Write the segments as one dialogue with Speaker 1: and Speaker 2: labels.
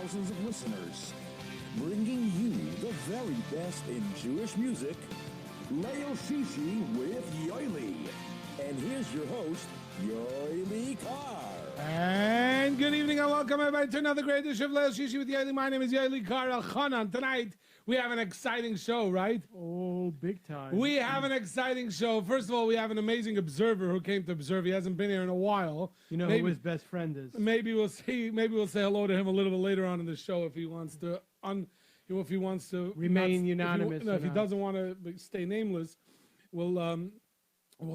Speaker 1: thousands of listeners, bringing you the very best in Jewish music, Leil with yoel. And here's your host, Yoel Carr.
Speaker 2: And good evening and welcome everybody to another great edition of Leil Shishi with yoel. My name is Yoel Carr Al-Khanan. Tonight we have an exciting show, right?
Speaker 3: Oh, big time.
Speaker 2: We have an exciting show. First of all, we have an amazing observer who came to observe. He hasn't been here in a while.
Speaker 3: You know who his best friend is.
Speaker 2: Maybe we'll see. Maybe we'll say hello to him a little bit later on in the show if he wants to. If he wants to
Speaker 3: remain unanimous.
Speaker 2: If he doesn't want to stay nameless, we'll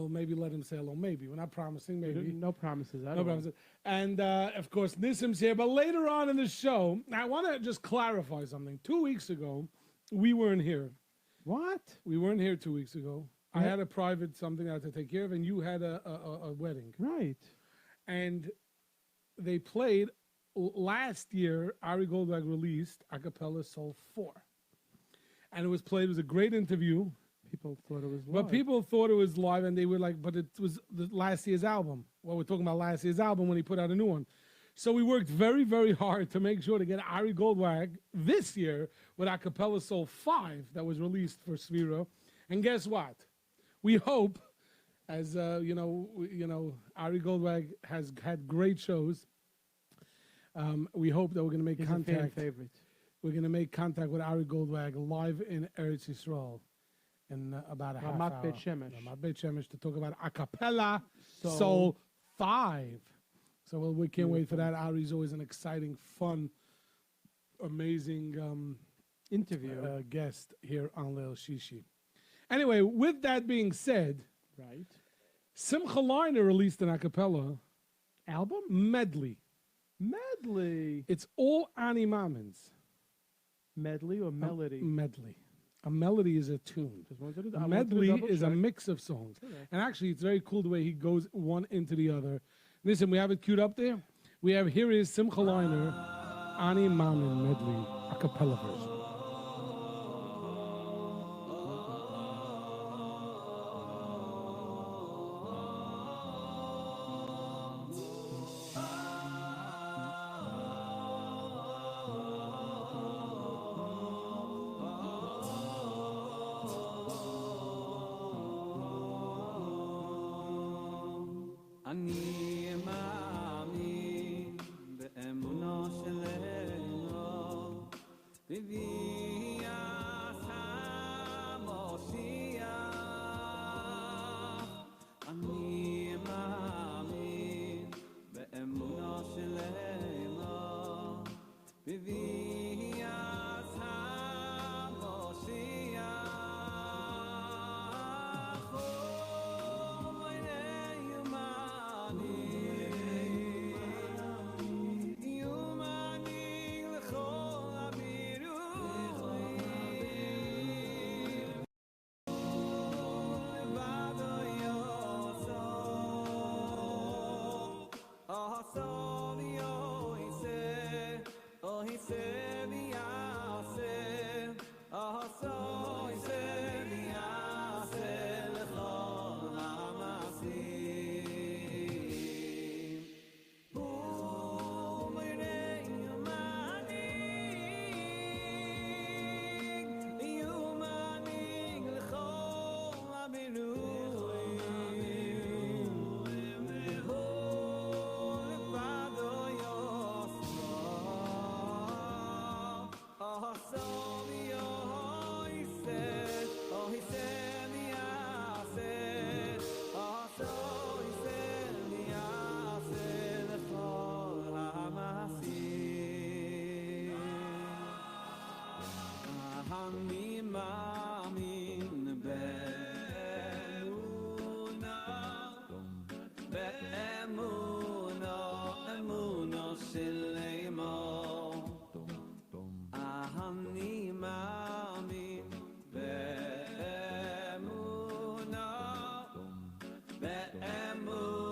Speaker 2: maybe let him say hello. Maybe we're not promising. Maybe
Speaker 3: no promises.
Speaker 2: No promises. And of course, Nissim's here. But later on in the show, I want to just clarify something. 2 weeks ago, we weren't here.
Speaker 3: What?
Speaker 2: We weren't here 2 weeks ago.
Speaker 3: Yeah.
Speaker 2: I had a private something I had to take care of, and you had a wedding.
Speaker 3: Right.
Speaker 2: And they played last year. Ari Goldberg released Acapella Soul 4, and it was played. It was a great interview.
Speaker 3: People thought it was live.
Speaker 2: But people thought it was live, and they were like, but it was the last year's album. Well, we're talking about last year's album when he put out a new one. So we worked very, very hard to make sure to get Ari Goldwag this year with Acapella Soul 5 that was released for Sphira. And guess what? We hope, as Ari Goldwag has had great shows. We hope that we're going to make contact.
Speaker 3: Favorite.
Speaker 2: We're going to make contact with Ari Goldwag live in Eretz Yisrael in about a half hour. Ramat Beit Shemesh to talk about Acapella Soul 5. So we can't wait for that. Ari's always an exciting, fun, amazing
Speaker 3: interview
Speaker 2: guest here on Leil Shishi. Anyway, with that being said,
Speaker 3: right?
Speaker 2: Simcha Leiner released an acapella
Speaker 3: album
Speaker 2: medley. It's all Ani Mammons.
Speaker 3: Medley or melody?
Speaker 2: Medley. A melody is a tune. A medley is a mix of songs. Okay. And actually, it's very cool the way he goes one into the other. Listen, we have it queued up there. Here is Simcha Leiner, Ani Mammon medley, a cappella version.
Speaker 4: אני מאמין באמונה שלנו בביאת המשיח. אני מאמין באמונה שלנו בביאת המשיח. אני מאמין באמונה, אמונה שלמה. אני מאמין באמונה,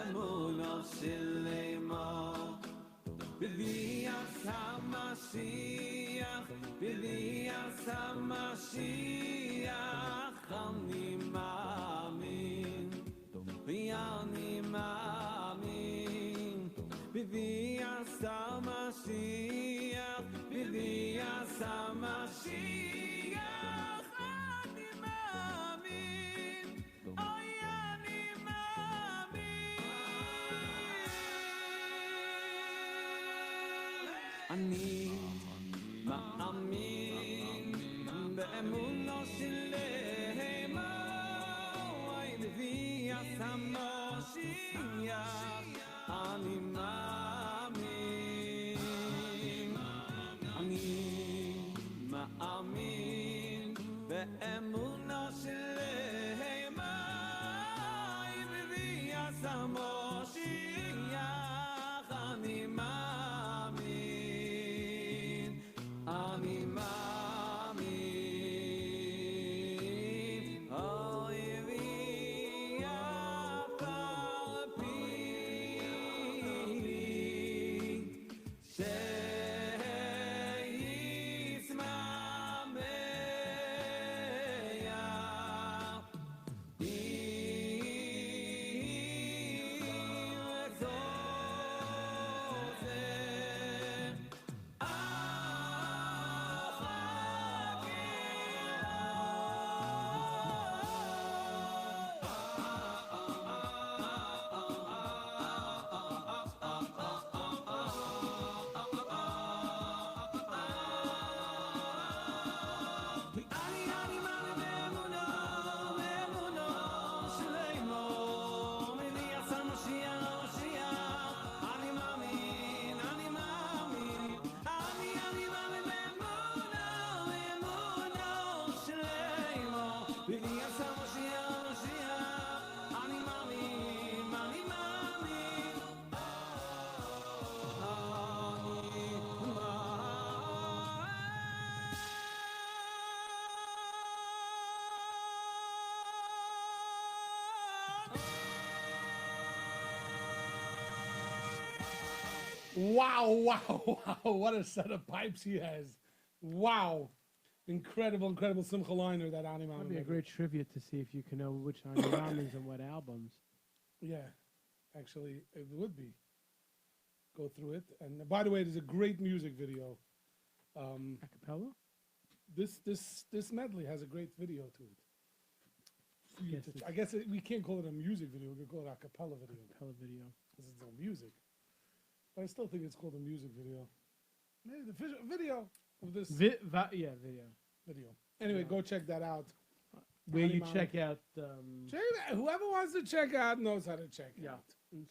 Speaker 4: אמונה שלמה. בביאת המשיח, בביאת המשיח, אני מאמין, ואני מאמין, בביאת המשיח. אני מאמין באמונו שלמה ויביא את המשיח אני מאמין באמונו שלמה ויביא את המשיח אני מאמין אוי ויביא את
Speaker 2: Wow, wow, wow. What a set of pipes he has. Wow. Incredible, incredible Simcha liner, that Ani Mami.
Speaker 3: That'd be a great trivia to see if you can know which Ani Mamis and what albums.
Speaker 2: Yeah, actually, it would be. Go through it. And by the way, there's a great music video.
Speaker 3: Acapella?
Speaker 2: This medley has a great video to it.
Speaker 3: Yes,
Speaker 2: I guess we can't call it a music video. We could call it a cappella video.
Speaker 3: Acapella video.
Speaker 2: Because it's no music. But I still think it's called a music video. Maybe the video of this
Speaker 3: Video.
Speaker 2: video. Anyway, go check that out.
Speaker 3: Where
Speaker 2: Ani
Speaker 3: you
Speaker 2: Mami.
Speaker 3: check out,
Speaker 2: Whoever wants to check out knows how to check
Speaker 3: yeah,
Speaker 2: out.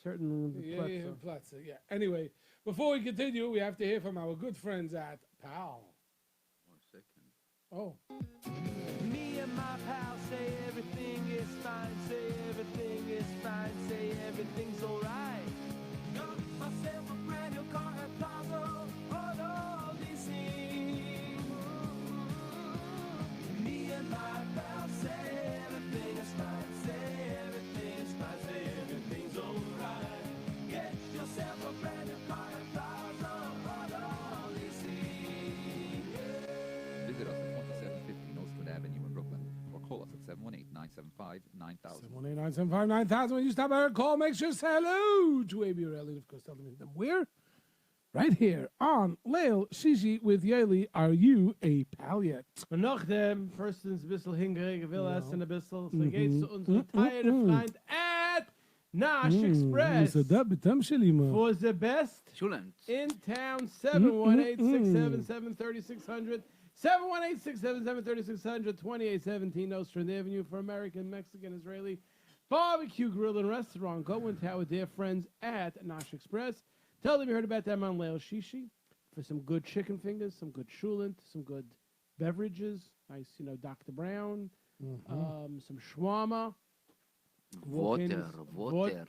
Speaker 3: certain
Speaker 2: Yeah, Platzer, yeah. Anyway, before we continue, we have to hear from our good friends at PAL.
Speaker 5: 1 second.
Speaker 2: Oh.
Speaker 4: Me and my pal say everything is fine, say everything is fine, say everything's alright. Got myself a brand new car at Plaza, all leasing. Me and my pal say everything is fine, say everything is fine, say everything's alright. Get yourself a brand new car at Plaza, all leasing.
Speaker 5: Visit us at 2750 Northwood Avenue in Brooklyn or call us at 718-975-9000.
Speaker 2: 718-975-9000. When you stop by our call, make sure to say hello to ABRL. And of course, tell them where? Right here on Leil Shishi with Yoel. Are you a pal yet?
Speaker 3: Und noch dem, erstens ein bisschen hingrig, will essen ein bisschen, so geht's zu unserem Freund at Nash Express.
Speaker 2: בתם שלי, מה?
Speaker 3: For the best
Speaker 5: Schulent.
Speaker 3: in town, 718-677-3600, 718-677-3600, 2817 Nostrand Avenue for American, Mexican, Israeli barbecue grill and restaurant. Go into our dear friends at Nash Express. Tell them you heard about them on Leil Shishi for some good chicken fingers, some good shulent, some good beverages. Nice, Dr. Brown, some shawarma. Walk in
Speaker 5: Water.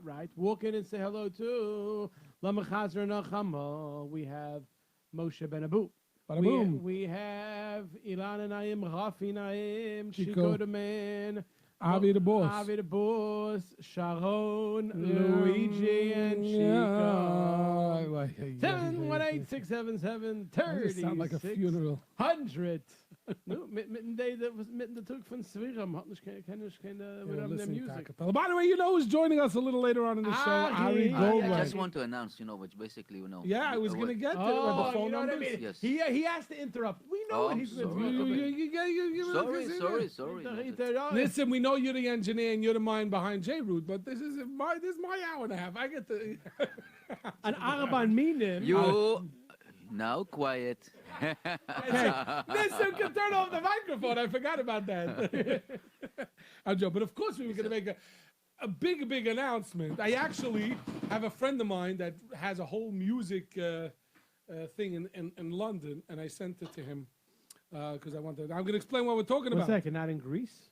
Speaker 3: right. Walk in and say hello to Lama Chazer Nachama. We have Moshe Ben Abu.
Speaker 2: Bada boom.
Speaker 3: We have Ilana Naim, Rafi Naim,
Speaker 2: Chico.
Speaker 3: Chico the Man,
Speaker 2: Avi the boss.
Speaker 3: Avi the Boss, Sharon, Luigi, and Chico. 718-677-3600.
Speaker 2: Sound like a funeral.
Speaker 3: No, mitten day that was mitten the talk from Sviram. Hat nicht keine
Speaker 2: Yeah,
Speaker 3: with their
Speaker 2: listening to
Speaker 3: music.
Speaker 2: acapella. By the way, who's joining us a little later on in the show? Ari
Speaker 3: I
Speaker 5: I
Speaker 2: Goldwag.
Speaker 5: just want to announce, which basically,
Speaker 2: Yeah, I was going to get to the
Speaker 3: Oh,
Speaker 2: phone
Speaker 3: you know what I
Speaker 2: numbers.
Speaker 3: mean?
Speaker 5: Yes.
Speaker 3: He has to interrupt. We know
Speaker 5: Oh,
Speaker 3: what
Speaker 5: I'm
Speaker 3: he's going
Speaker 5: sorry.
Speaker 3: to do.
Speaker 5: Sorry.
Speaker 2: Listen, we know you're the engineer and you're the mind behind J-Root, but this is my hour and a half. I get to...
Speaker 3: An Araban Minim.
Speaker 5: You
Speaker 6: Now quiet.
Speaker 2: Listen, can turn off the microphone. I forgot about that. I'm joking. But of course, we were going to make a big announcement. I actually have a friend of mine that has a whole music thing in London, and I sent it to him because I wanted. I'm going to explain what we're talking
Speaker 3: One
Speaker 2: about.
Speaker 3: second, not in Greece.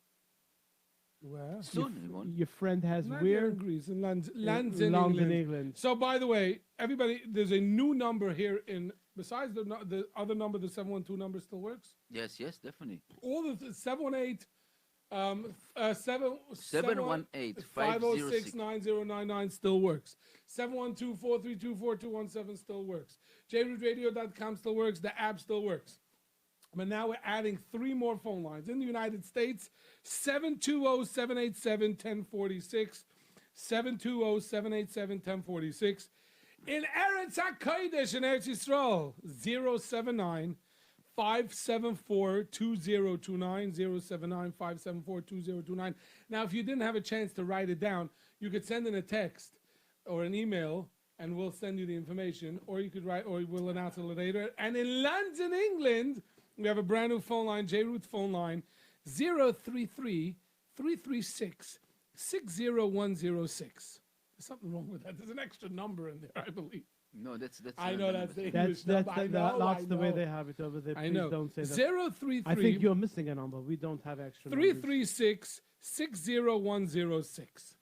Speaker 2: Well,
Speaker 6: Soon, you won't.
Speaker 3: Your friend has
Speaker 2: not
Speaker 3: where?
Speaker 2: here in Greece, in London,
Speaker 3: In London, England.
Speaker 2: So, by the way, everybody, there's a new number here in. Besides the other number, the 712 number still works.
Speaker 6: Yes, definitely.
Speaker 2: All the 718,
Speaker 6: 718
Speaker 2: 506 9099 still works. 712-432-4217 still works. jrootradio.com still works. The app still works. But now we're adding 3 more phone lines. In the United States, 720-787-1046. 720-787-1046. In Eretz HaKodesh in Eretz Yisrael, 079-574-2029, 079-574-2029. Now, if you didn't have a chance to write it down, you could send in a text or an email, and we'll send you the information, or you could write, or we'll announce it later. And in London, England, we have a brand new phone line, J-Root phone line, 033-336-60106. There's something wrong with that. There's an extra number in there, I believe.
Speaker 6: No, that's.
Speaker 2: I know that's the
Speaker 3: That's
Speaker 2: English number. I know,
Speaker 3: that's
Speaker 2: I
Speaker 3: the way
Speaker 2: know.
Speaker 3: they have it over there.
Speaker 2: I
Speaker 3: Please
Speaker 2: know.
Speaker 3: don't say that.
Speaker 2: 033
Speaker 3: I think you're missing a number. We don't have extra numbers.
Speaker 2: 336-60106.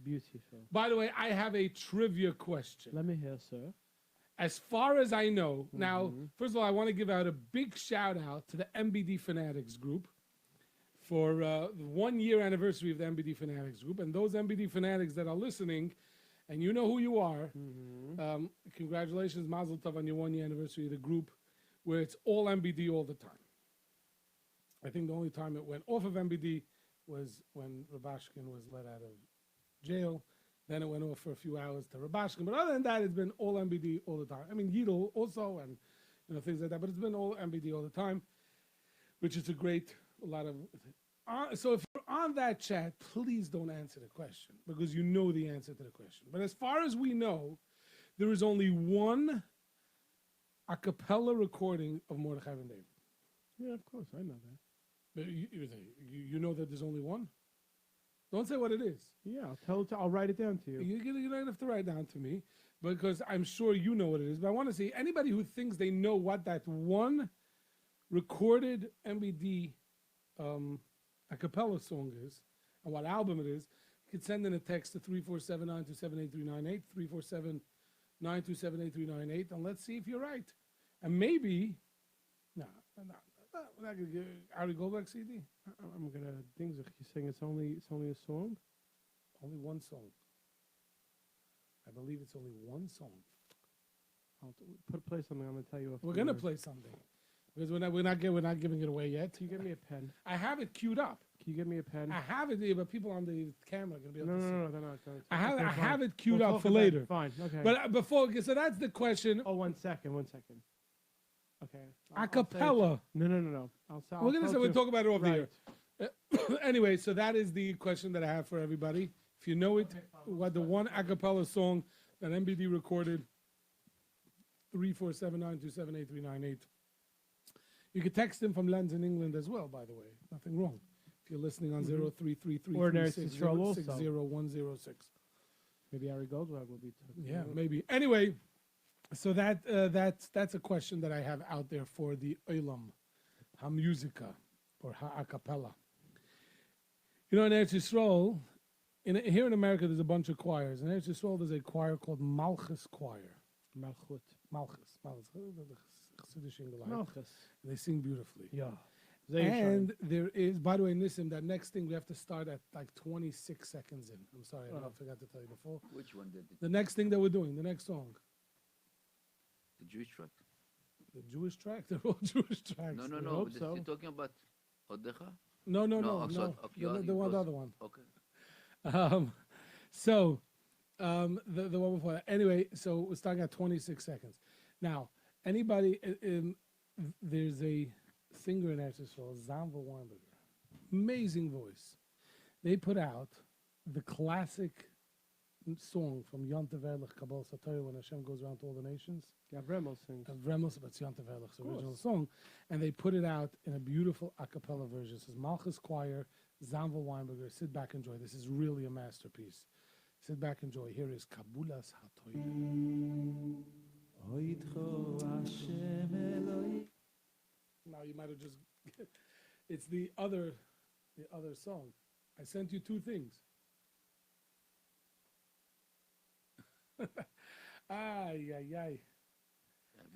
Speaker 3: Beautiful.
Speaker 2: By the way, I have a trivia question.
Speaker 3: Let me hear, sir.
Speaker 2: As far as I know, now, first of all, I want to give out a big shout out to the MBD Fanatics group for the 1 year anniversary of the MBD Fanatics group. And those MBD Fanatics that are listening, and you know who you are, congratulations, Mazel Tov on your 1 year anniversary of the group, where it's all MBD all the time. I think the only time it went off of MBD was when Rabashkin was let out of jail. Then it went off for a few hours to Rabashkin. But other than that, it's been all MBD all the time. I mean, Yidel also, and things like that. But it's been all MBD all the time, which is a lot of. So if you're on that chat, please don't answer the question because you know the answer to the question. But as far as we know, there is only one a cappella recording of Mordechai Ben David.
Speaker 3: Yeah, of course, I know that.
Speaker 2: But you know that there's only one? Don't say what it is.
Speaker 3: Yeah, I'll write it down to you.
Speaker 2: You don't have to write down to me because I'm sure you know what it is. But I want to see anybody who thinks they know what that one recorded MBD a cappella song is and what album it is, you could send in a text to 347-927-8398, 347-927-8398, and let's see if you're right. And maybe, we're not going to get Ari Goldberg CD.
Speaker 3: I'm gonna things. You're saying it's only a song.
Speaker 2: Only one song. I believe it's only one song.
Speaker 3: I'll play something. I'm gonna tell you.
Speaker 2: We're gonna play something because we're not giving it away yet.
Speaker 3: Can you get me a pen?
Speaker 2: I have it queued up.
Speaker 3: Can you get me a pen?
Speaker 2: I have it there, but people on the camera are gonna be able to see.
Speaker 3: No, they're not.
Speaker 2: I have it queued
Speaker 3: We'll
Speaker 2: up
Speaker 3: talk
Speaker 2: for
Speaker 3: about it.
Speaker 2: later.
Speaker 3: Fine. Okay.
Speaker 2: But so that's the question.
Speaker 3: Oh, 1 second. 1 second. Okay.
Speaker 2: A cappella.
Speaker 3: No.
Speaker 2: We're gonna say we'll talk about it over
Speaker 3: Right.
Speaker 2: here. Anyway, so that is the question that I have for everybody. If you know it, what the one a cappella song that MBD recorded, 347-927-8398. You could text him from London, England as well, by the way. Nothing wrong. If you're listening on 03333360106.
Speaker 3: Maybe Ari Goldberg will be.
Speaker 2: Yeah, maybe. Anyway, so that's a question that I have out there for the Olam HaMusika or HaAcappella. In Eretz Yisrael, here in America, there's a bunch of choirs. In Eretz Yisrael, there's a choir called Malchus Choir. Malchus. They sing beautifully.
Speaker 3: Yeah.
Speaker 2: And there is, by the way, Nissim, that next thing we have to start at like 26 seconds in. I'm sorry, I forgot to tell you before.
Speaker 6: Which one did it?
Speaker 2: The next thing that we're doing, the next song.
Speaker 6: The Jewish track?
Speaker 2: The Jewish track? They're all Jewish tracks.
Speaker 6: No.
Speaker 2: hope so.
Speaker 6: You're talking about Odecha?
Speaker 2: No.
Speaker 6: Okay,
Speaker 2: The other one.
Speaker 6: Okay.
Speaker 2: The one before that. Anyway, so we're starting at 26 seconds. Now, anybody, there's a singer in Eretz Yisrael, Zamba Weinberger. Amazing voice. They put out the classic song from Yontav Erlich Kabbalah Satayah when Hashem goes around to all the nations.
Speaker 3: Gavremel sings.
Speaker 2: Vremos, but it's Yontav Erlich's original song, and they put it out in a beautiful a cappella version. It says Malchus Choir, Zamva Weinberger. Sit back, enjoy. This is really a masterpiece. Sit back, enjoy. Here is Kabulas Hatoyah. Now you might have just. It's the other song. I sent you two things. Ay.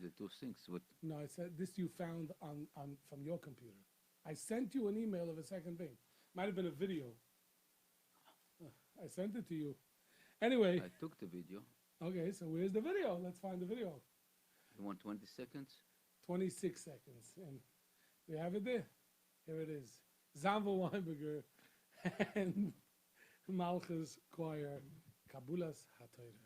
Speaker 6: The two things. What?
Speaker 2: No, I said this you found on from your computer. I sent you an email of a second thing. Might have been a video. I sent it to you. Anyway.
Speaker 6: I took the video.
Speaker 2: Okay, so where's the video? Let's find the video.
Speaker 6: You want 20 seconds?
Speaker 2: 26 seconds. And we have it there. Here it is. Zamva Weinberger and Malchus Choir, Kabulas HaTorah.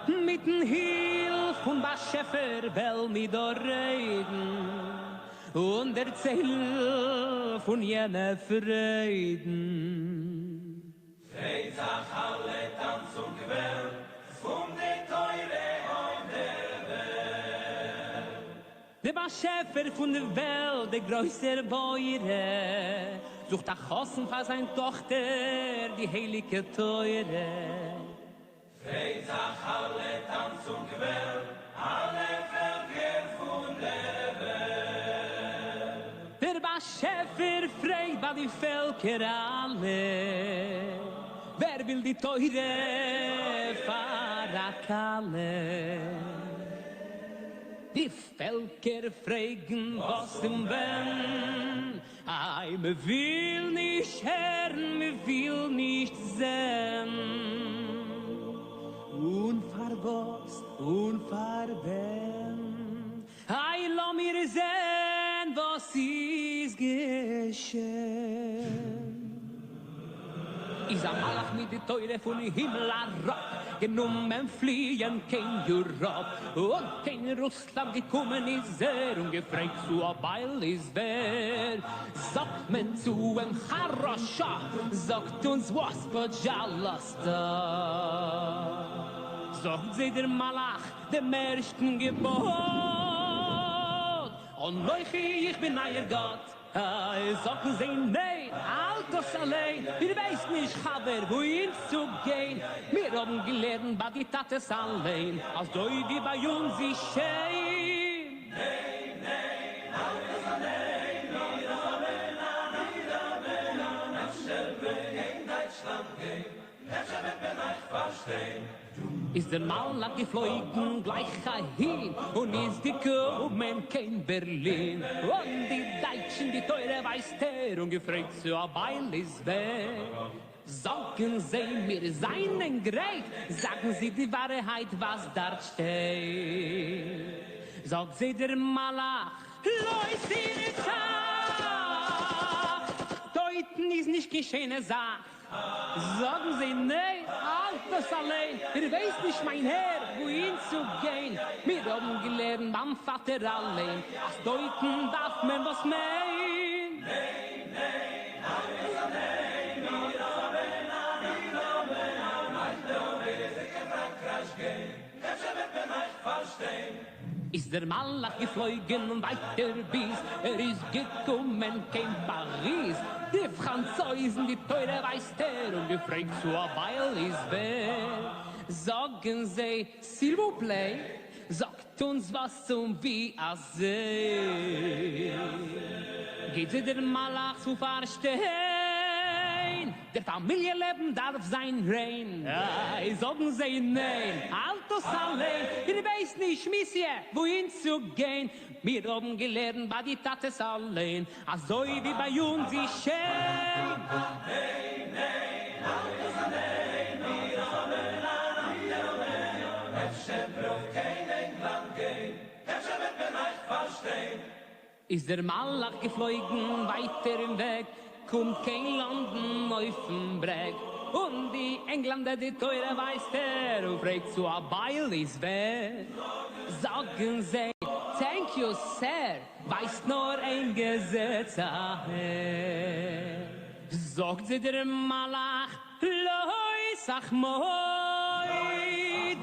Speaker 7: Mitten Hilf und was Schäfer will mir da reden und erzähl von jener Freuden.
Speaker 4: Freitag alle Tanz und Quell von der Teure auf der Welt.
Speaker 7: Der was Schäfer von der Welt, der größere Bäuere, sucht a Chossen für seine Tochter, die heilige Teure.
Speaker 4: Freitag alle Tanz und Quell, alle Völker von der Welt.
Speaker 7: Der Schäfer freit bei die Völker alle. Wer will die Teure Farakalle? Die Völker fragen, was denn wenn? Ei, me will nicht hören, me will nicht sehen. Unverbost, unverben. Ei, lo mir sehen, was ist geschehen. Is a Malach mit die Teure von Himmel herab, genommen fliehen kein Europe, und kein Russland gekommen ist und gefragt zu a Beil ist wer. Sagt man zu em Charosha, sagt uns was Bajalasta. Sagt sie der Malach, dem ersten Gebot, und Neuchi, ich bin euer Gott. Sagen sie nein, Altos allein, wir weiß nicht, Chaber, wohin zu gehen. Wir haben gelernt, bei die Tates allein, als Doi, wie bei uns ist schön.
Speaker 4: Nein, Altos allein, wir haben in Deutschland gehen, Herrscher wird mir nicht verstehen.
Speaker 7: Ist der Malach geflogen gleich dahin und ist gekommen kein Berlin. Und die Deutschen, die Teure weiß der und gefragt so a Beil ist wer. Sagen sie mir seinen Greit, sagen sie die Wahrheit, was da steht. Sagt sie der Malach, Leute, ihre Tag, Deuten ist nicht geschehene Sache. Sagen sie, nein, Altes allein, ihr weiß nicht, mein Herr, wohin zu gehen. Wir haben gelernt, beim Vater allein, als Deuten darf man was meinen.
Speaker 4: Nein, Altes allein, wir haben sicher Frankreich gehen, Herrscher wird mir nicht verstehen.
Speaker 7: Ist der Malach geflogen und weiter bis ist gekommen kein Paris. Die Franzosen, die Teure weiß der und gefragt zu a Beil ist wer. Sagen sie, s'il vous plaît, sagt uns was zum wie a See. Geht sie der Malach zu verstehen, der Familienleben darf sein rein. Sagen sie nein, Altos allein, ihr weiß nicht, Monsieur, wohin zu gehen. Wir haben gelernt, bei die Tates allein, also wie bei uns ist schön.
Speaker 4: Nein, Altos allein, wir haben Herrscher braucht kein England gehen, Herrscher wird mir nicht verstehen.
Speaker 7: Ist der Malach geflogen weiter im Weg, kommt kein Landen auf dem Breg. Und die Engländer, die teure Weißter, und fragt zu a Baileys wer. Sagen sie, thank you, sir, weiß nur ein Gesetz aher. Sagt sie der Malach, loi, sag moi,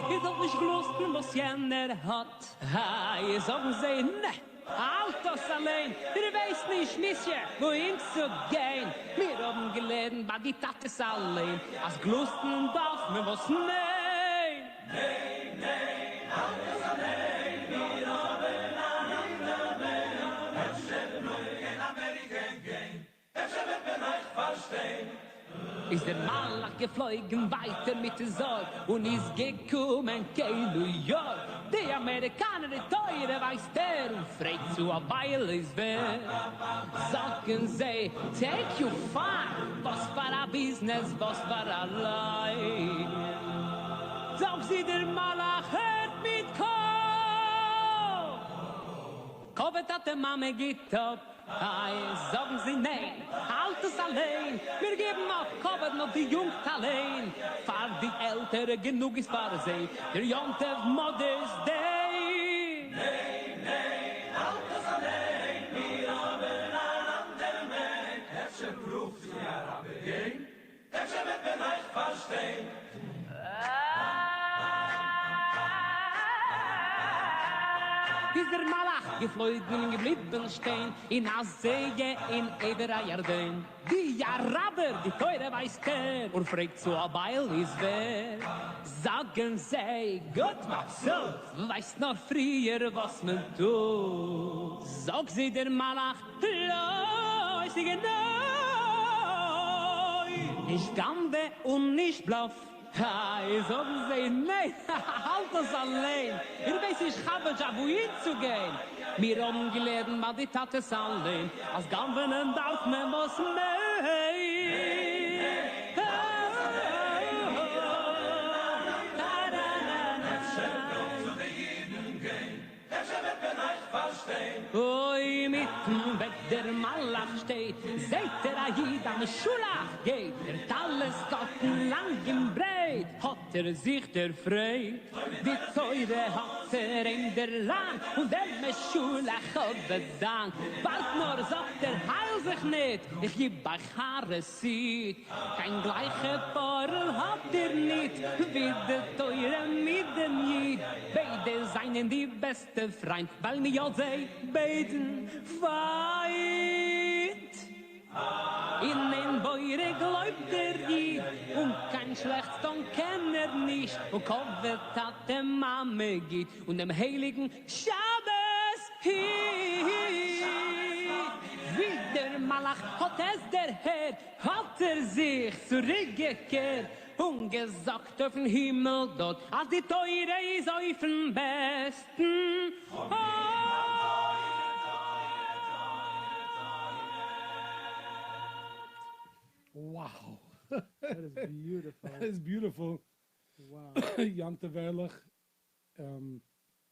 Speaker 7: ihr sollt nicht glusten, was jener hat. Hey, sagen sie, ne, Autos allein, ihr weißt nicht, Mischje, wohin zu gehen. Wir haben gelernt, bei die Tates allein, als glusten darf man was nein. Nein, nein, Autos allein, wir haben einander mehr. Hätte nur in Amerika gehen, hätte wir euch verstehen. Ist der Malach geflogen weiter mit der Sorg und ist gekommen kein New York. Die Amerikaner, die teure weiß der und fragt zu a Baileys wer. Sagen sie, take you fine, was für a Business, was für a Life. Sag sie, der Malach hört mit Kopf. Kovet hat der Mame geht ab. Hey, sagen sie nein, halt es allein. Wir geben auf Kovet noch die Jungs allein. Fahr die Ältere, genug ist für sie. Der Jontef Mother's Day. Nein, nein, halt es allein. Wir haben einander mehr. Hefsche Proof, ja, aber gehen. Hefsche wird mir nicht verstehen. Dieser Malach geflogen geblieben stehen in Asee in Eberayarden. Die Araber, die teure Weißter, und fragt zu a Baileys wer. Sagen sie, Gott myself, weiß noch früher, was man tut. Sag sie der Malach, los, ich genau. Ich gambe und nicht bluff. Hey, sagen sie, nein, halt das allein. Ihr weiß, ich habe ja wohin zu gehen. Wir haben gelernt, mal die Tates allein. Als Gamvenen darf man was mehr. Oi, mitten Bett der Malach steht, seht der Ahid am Schulach geht, der Talles Gotten lang im Breit, hat sich der Freit. Die Zeure hat in der Land, und der Schulach hat bedankt. Bald nur sagt heil sich nicht, ich geb euch Haare sieht. Kein gleiche Porrel habt ihr nicht, wie der Teure mit dem Jid. Beide seien die beste Freund, weil mir all sei beiden feit. In den Beure gläubt Jid, und kein Schlechtston kennt nicht, und Kovet hat der Mame geht, und dem heiligen Schabes hielt. Wie der Malach hat es der Herr, hat sich zurückgekehrt, und gesagt auf den Himmel dort, als die Teure ist auf den Besten.
Speaker 2: Wow.
Speaker 3: That is beautiful.
Speaker 2: That is beautiful.
Speaker 3: Wow.
Speaker 2: Yonte Verlich,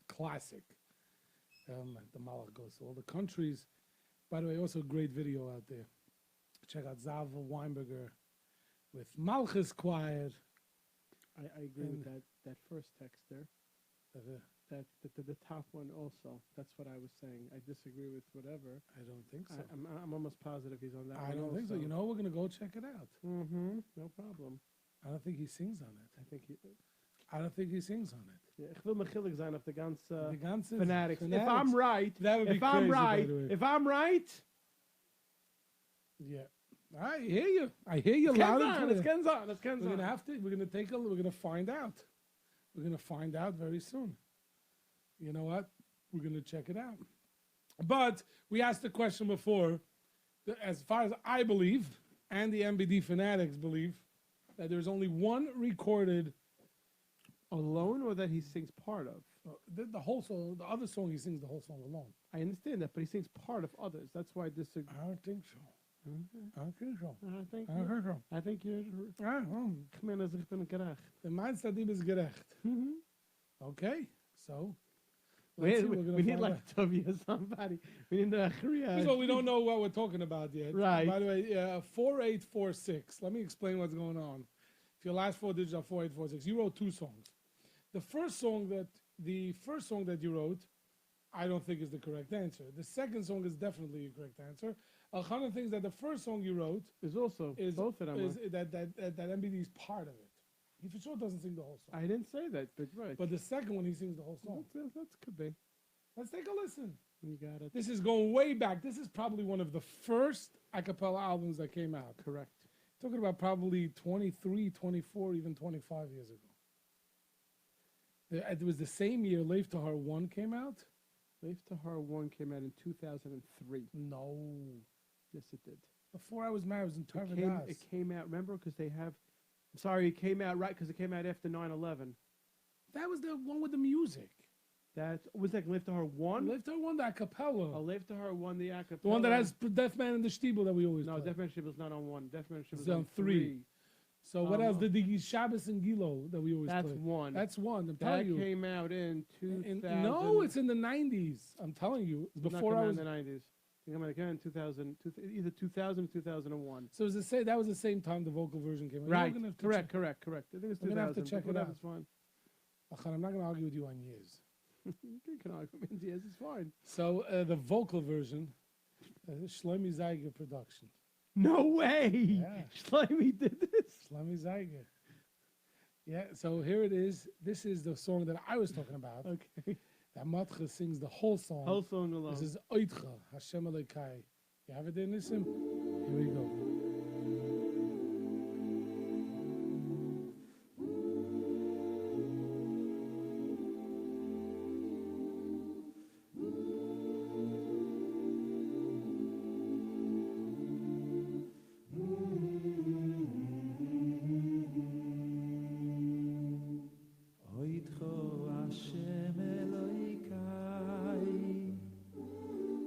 Speaker 2: classic. The Malach goes to all the countries. By the way, also a great video out there. Check out Zava Weinberger with Malchus Quiet.
Speaker 3: I agree with that first text there. That the top one also. That's what I was saying. I disagree with whatever.
Speaker 2: I don't think so.
Speaker 3: I'm almost positive he's on that one.
Speaker 2: I don't think so.
Speaker 3: also.
Speaker 2: You know, we're going to go check it out.
Speaker 3: Mm-hmm. No problem.
Speaker 2: I don't think he sings on it.
Speaker 3: I think he...
Speaker 2: I don't think he sings on it.
Speaker 3: Yeah, ich will mechillig sein auf the ganze
Speaker 2: The ganze
Speaker 3: fanatics. If I'm right,
Speaker 2: That would be
Speaker 3: if I'm
Speaker 2: crazy, by
Speaker 3: right,
Speaker 2: the way.
Speaker 3: if I'm right,
Speaker 2: Yeah. I hear you. I hear you loud and clear.
Speaker 3: Let's get on. Let's get on.
Speaker 2: We're gonna have to. We're gonna take a. We're gonna find out. We're gonna find out very soon. You know what? We're gonna check it out. But we asked the question before. As far as I believe, and the MBD fanatics believe, that there's only one recorded.
Speaker 3: Alone, or that he sings part of?
Speaker 2: The whole song. The other song he sings the whole song alone.
Speaker 3: I understand that, but he sings part of others. That's why I disagree.
Speaker 2: I don't think so. I don't think so.
Speaker 3: I think
Speaker 2: I don't think so.
Speaker 3: I think you're. Ich meine, ich bin gerecht.
Speaker 2: The mindset is gerecht. Okay, so
Speaker 3: We
Speaker 2: let's see, we're gonna
Speaker 3: need
Speaker 2: find
Speaker 3: like
Speaker 2: out.
Speaker 3: Toby or somebody. We need the achrei.
Speaker 2: First of all, we don't know what we're talking about yet.
Speaker 3: Right.
Speaker 2: By the way, 4846. Let me explain what's going on. If your last four digits are 4846, you wrote two songs. The first song that you wrote, I don't think is the correct answer. The second song is definitely a correct answer. Elchanan thinks that the first song you wrote
Speaker 3: Is also both of them.
Speaker 2: is that MBD is part of it. He for sure doesn't sing the whole song.
Speaker 3: I didn't say that, but right.
Speaker 2: But the second one, he sings the whole song.
Speaker 3: That could be.
Speaker 2: Let's take a listen.
Speaker 3: You got it.
Speaker 2: This is going way back. This is probably one of the first a cappella albums that came out.
Speaker 3: Correct.
Speaker 2: Talking about probably 23, 24, even 25 years ago. It was the same year Leif Tahar 1 came out.
Speaker 3: Leif Tahar 1 came out in 2003.
Speaker 2: No.
Speaker 3: Yes, it did.
Speaker 2: Before I was married, it was in Tarvadas.
Speaker 3: It came out, remember, because they have... I'm sorry, it came out right, because it came out after 9/11.
Speaker 2: That was the one with the music.
Speaker 3: That was like Leif Tahar 1?
Speaker 2: Leif Tahar 1, the a cappella.
Speaker 3: Oh, Leif Tahar 1, the a cappella.
Speaker 2: The one that has Deaf Man and the Stiebel that we always
Speaker 3: No,
Speaker 2: play.
Speaker 3: Deaf Man was not on 1. Deaf Man was
Speaker 2: It's on 3. So what else? The Shabbos and Gilo that we always play.
Speaker 3: That's 1.
Speaker 2: That's 1. I'm
Speaker 3: That
Speaker 2: telling you.
Speaker 3: came out in 2000.
Speaker 2: No, it's in the 90s. I'm telling you. Before I was
Speaker 3: in the 90s. I think it came out in 2000, either 2000 or 2001.
Speaker 2: So that was the same time the vocal version came out.
Speaker 3: Right. Correct. I think it's 2000.
Speaker 2: I'm gonna have to check it out.
Speaker 3: That's fine.
Speaker 2: Achan, I'm not going to argue with you on years.
Speaker 3: You can argue with me. Yes, it's fine.
Speaker 2: So the vocal version, Shlomi Zeiger production.
Speaker 3: No way!
Speaker 2: Yeah.
Speaker 3: Shlomi did this?
Speaker 2: Shlomi Zeiger. Yeah, so here it is. This is the song that I was talking about.
Speaker 3: Okay.
Speaker 2: That Matcha sings the whole song.
Speaker 3: Whole song alone.
Speaker 2: This is Oitcha, Hashem Elokai. You have it there, Nissim? Here we go.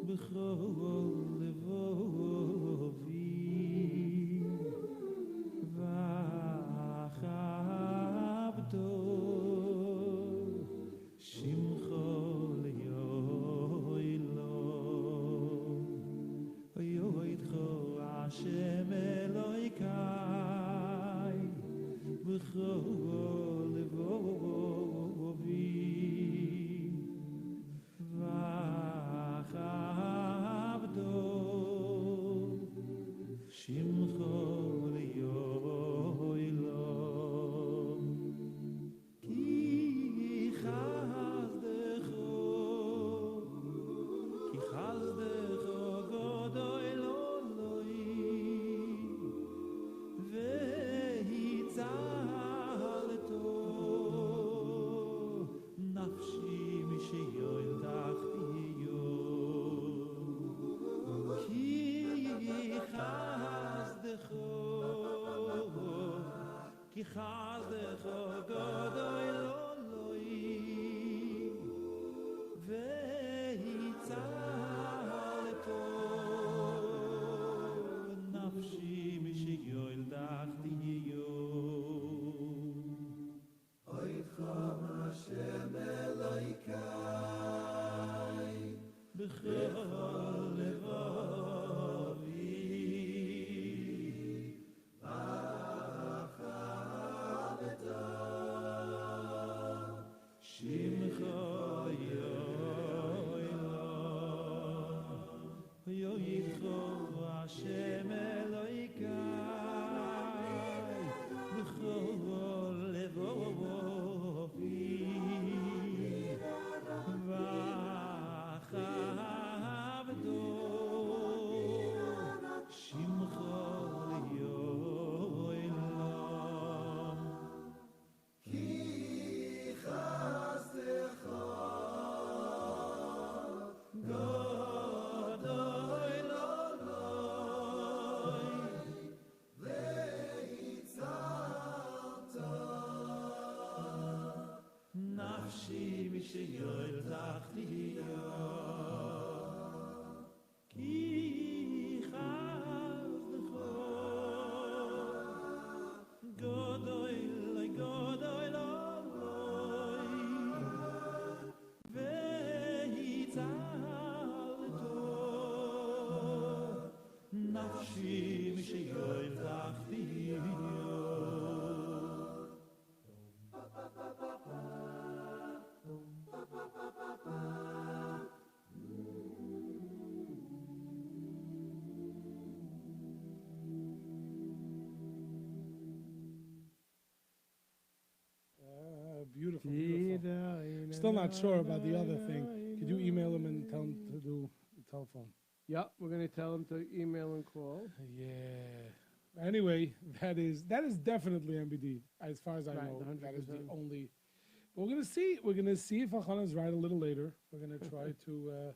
Speaker 4: B'chol levovi
Speaker 2: still not sure about the other thing. Could you email him and tell him to do the telephone?
Speaker 3: Yep, we're gonna tell him to email and call.
Speaker 2: Yeah. Anyway, that is definitely MBD as far as I
Speaker 3: Right,
Speaker 2: know. That is the
Speaker 3: 100%.
Speaker 2: only. But we're gonna see. We're gonna see if Achana is right a little later. We're gonna try to.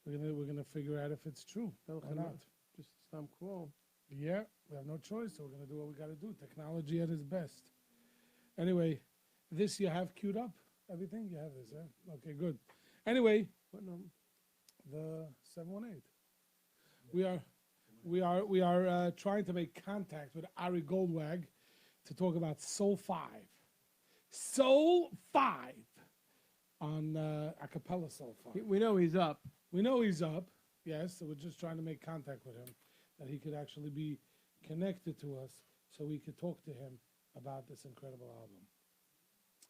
Speaker 2: We're gonna figure out if it's true or not.
Speaker 3: Just some call.
Speaker 2: Yeah, we have no choice, so we're gonna do what we gotta do. Technology at its best. Anyway, this you have queued up. Everything you have this, yeah. Okay, good. Anyway,
Speaker 3: What number?
Speaker 2: the 718. We are trying to make contact with Ari Goldwag to talk about Soul 5. Soul 5 on a cappella Soul 5.
Speaker 3: We know he's up.
Speaker 2: We know he's up, yes, so we're just trying to make contact with him, that he could actually be connected to us so we could talk to him about this incredible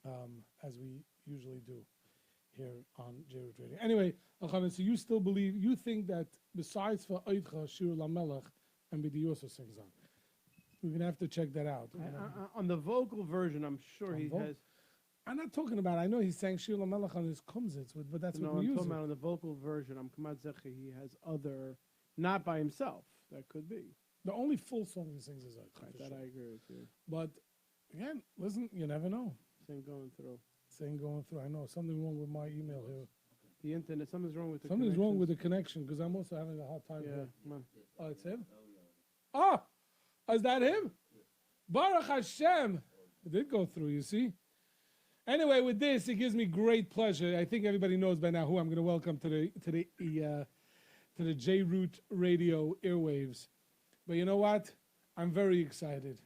Speaker 2: album, as we usually do here on J-Root Radio. Anyway, Elchanan, so you think that besides for Oidcha, Shir Lamelech, MBD also sings on. We're going to have to check that out.
Speaker 3: On the vocal version, I'm sure he has.
Speaker 2: I'm not talking about, I know he sang Shir Lamelech on his Kumsitz, but that's
Speaker 3: No,
Speaker 2: what we
Speaker 3: I'm
Speaker 2: use.
Speaker 3: talking about on the vocal version. I'm Kamat Zeche. He has other, not by himself. That could be.
Speaker 2: The only full song he sings is Oidcha.
Speaker 3: Right, that I agree with you.
Speaker 2: But again, listen, you never know.
Speaker 3: Same going through.
Speaker 2: Saying going through. I know something wrong with my email here.
Speaker 3: The internet. Something's wrong with the
Speaker 2: Something's wrong with
Speaker 3: connections.
Speaker 2: the connection because I'm also having a hard time
Speaker 3: Yeah,
Speaker 2: here.
Speaker 3: come on.
Speaker 2: Oh, it's him? Oh, is that him? Baruch Hashem. It did go through, you see. Anyway, with this, it gives me great pleasure. I think everybody knows by now who I'm going to welcome to the J-Root Radio airwaves. But you know what? I'm very excited.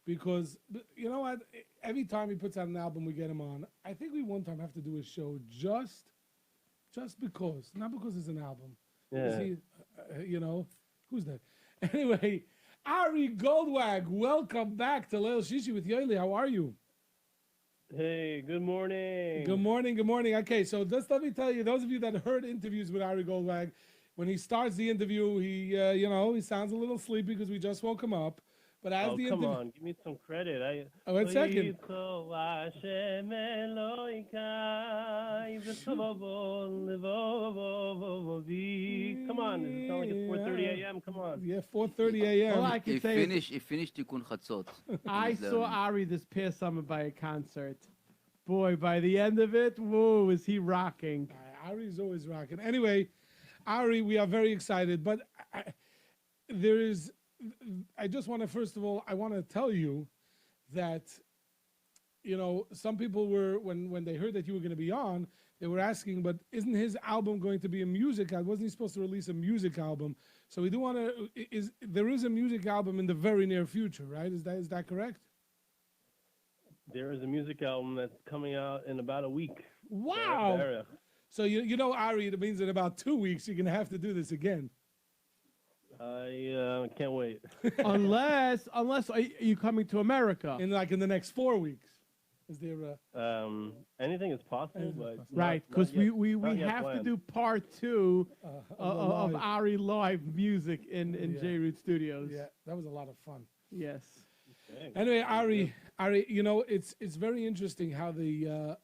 Speaker 2: Because, you know what? Every time he puts out an album, we get him on. I think we one time have to do a show just because. Not because it's an album.
Speaker 8: Yeah.
Speaker 2: He, you know, who's that? Anyway, Ari Goldwag, welcome back to Leil Shishi with Yoeli. How are you?
Speaker 8: Hey, good morning.
Speaker 2: Good morning, good morning. Okay, so just let me tell you, those of you that heard interviews with Ari Goldwag, when he starts the interview, he, he sounds a little sleepy because we just woke him up. But as
Speaker 8: Oh,
Speaker 2: the
Speaker 8: come
Speaker 2: interview,
Speaker 8: on, give me some credit.
Speaker 2: One second.
Speaker 8: Come on, it sounds like it's 4:30 a.m. Come on.
Speaker 2: Yeah, 4:30 a.m.
Speaker 3: All I can say is
Speaker 6: He finished Tikkun Chatzot.
Speaker 3: I
Speaker 6: He's
Speaker 3: saw
Speaker 6: learning.
Speaker 3: Ari this past summer by a concert. Boy, by the end of it, whoa, is he rocking.
Speaker 2: Ari's always rocking. Anyway, Ari, we are very excited. But I just want to, first of all, I want to tell you that, some people were, when they heard that you were going to be on, they were asking, but isn't his album going to be a music album? Wasn't he supposed to release a music album? So we do want to, there is a music album in the very near future, right? Is that correct?
Speaker 8: There is a music album that's coming out in about a week.
Speaker 2: Wow. So you know, Ari, it means in about 2 weeks you're going to have to do this again.
Speaker 8: I can't wait.
Speaker 3: unless are you coming to America?
Speaker 2: In the next 4 weeks. Is there a...
Speaker 8: Anything is possible,
Speaker 2: Anything is
Speaker 8: but
Speaker 2: possible.
Speaker 3: Right,
Speaker 8: not
Speaker 3: because
Speaker 8: yet-
Speaker 3: we
Speaker 8: not yet
Speaker 3: have to
Speaker 8: planned.
Speaker 3: do part 2
Speaker 2: of
Speaker 3: of
Speaker 2: the live.
Speaker 3: Ari live music in
Speaker 2: Yeah.
Speaker 3: J-Root Studios.
Speaker 2: Yeah, that was a lot of fun.
Speaker 3: Yes.
Speaker 8: Okay.
Speaker 2: Anyway, Ari, it's very interesting how the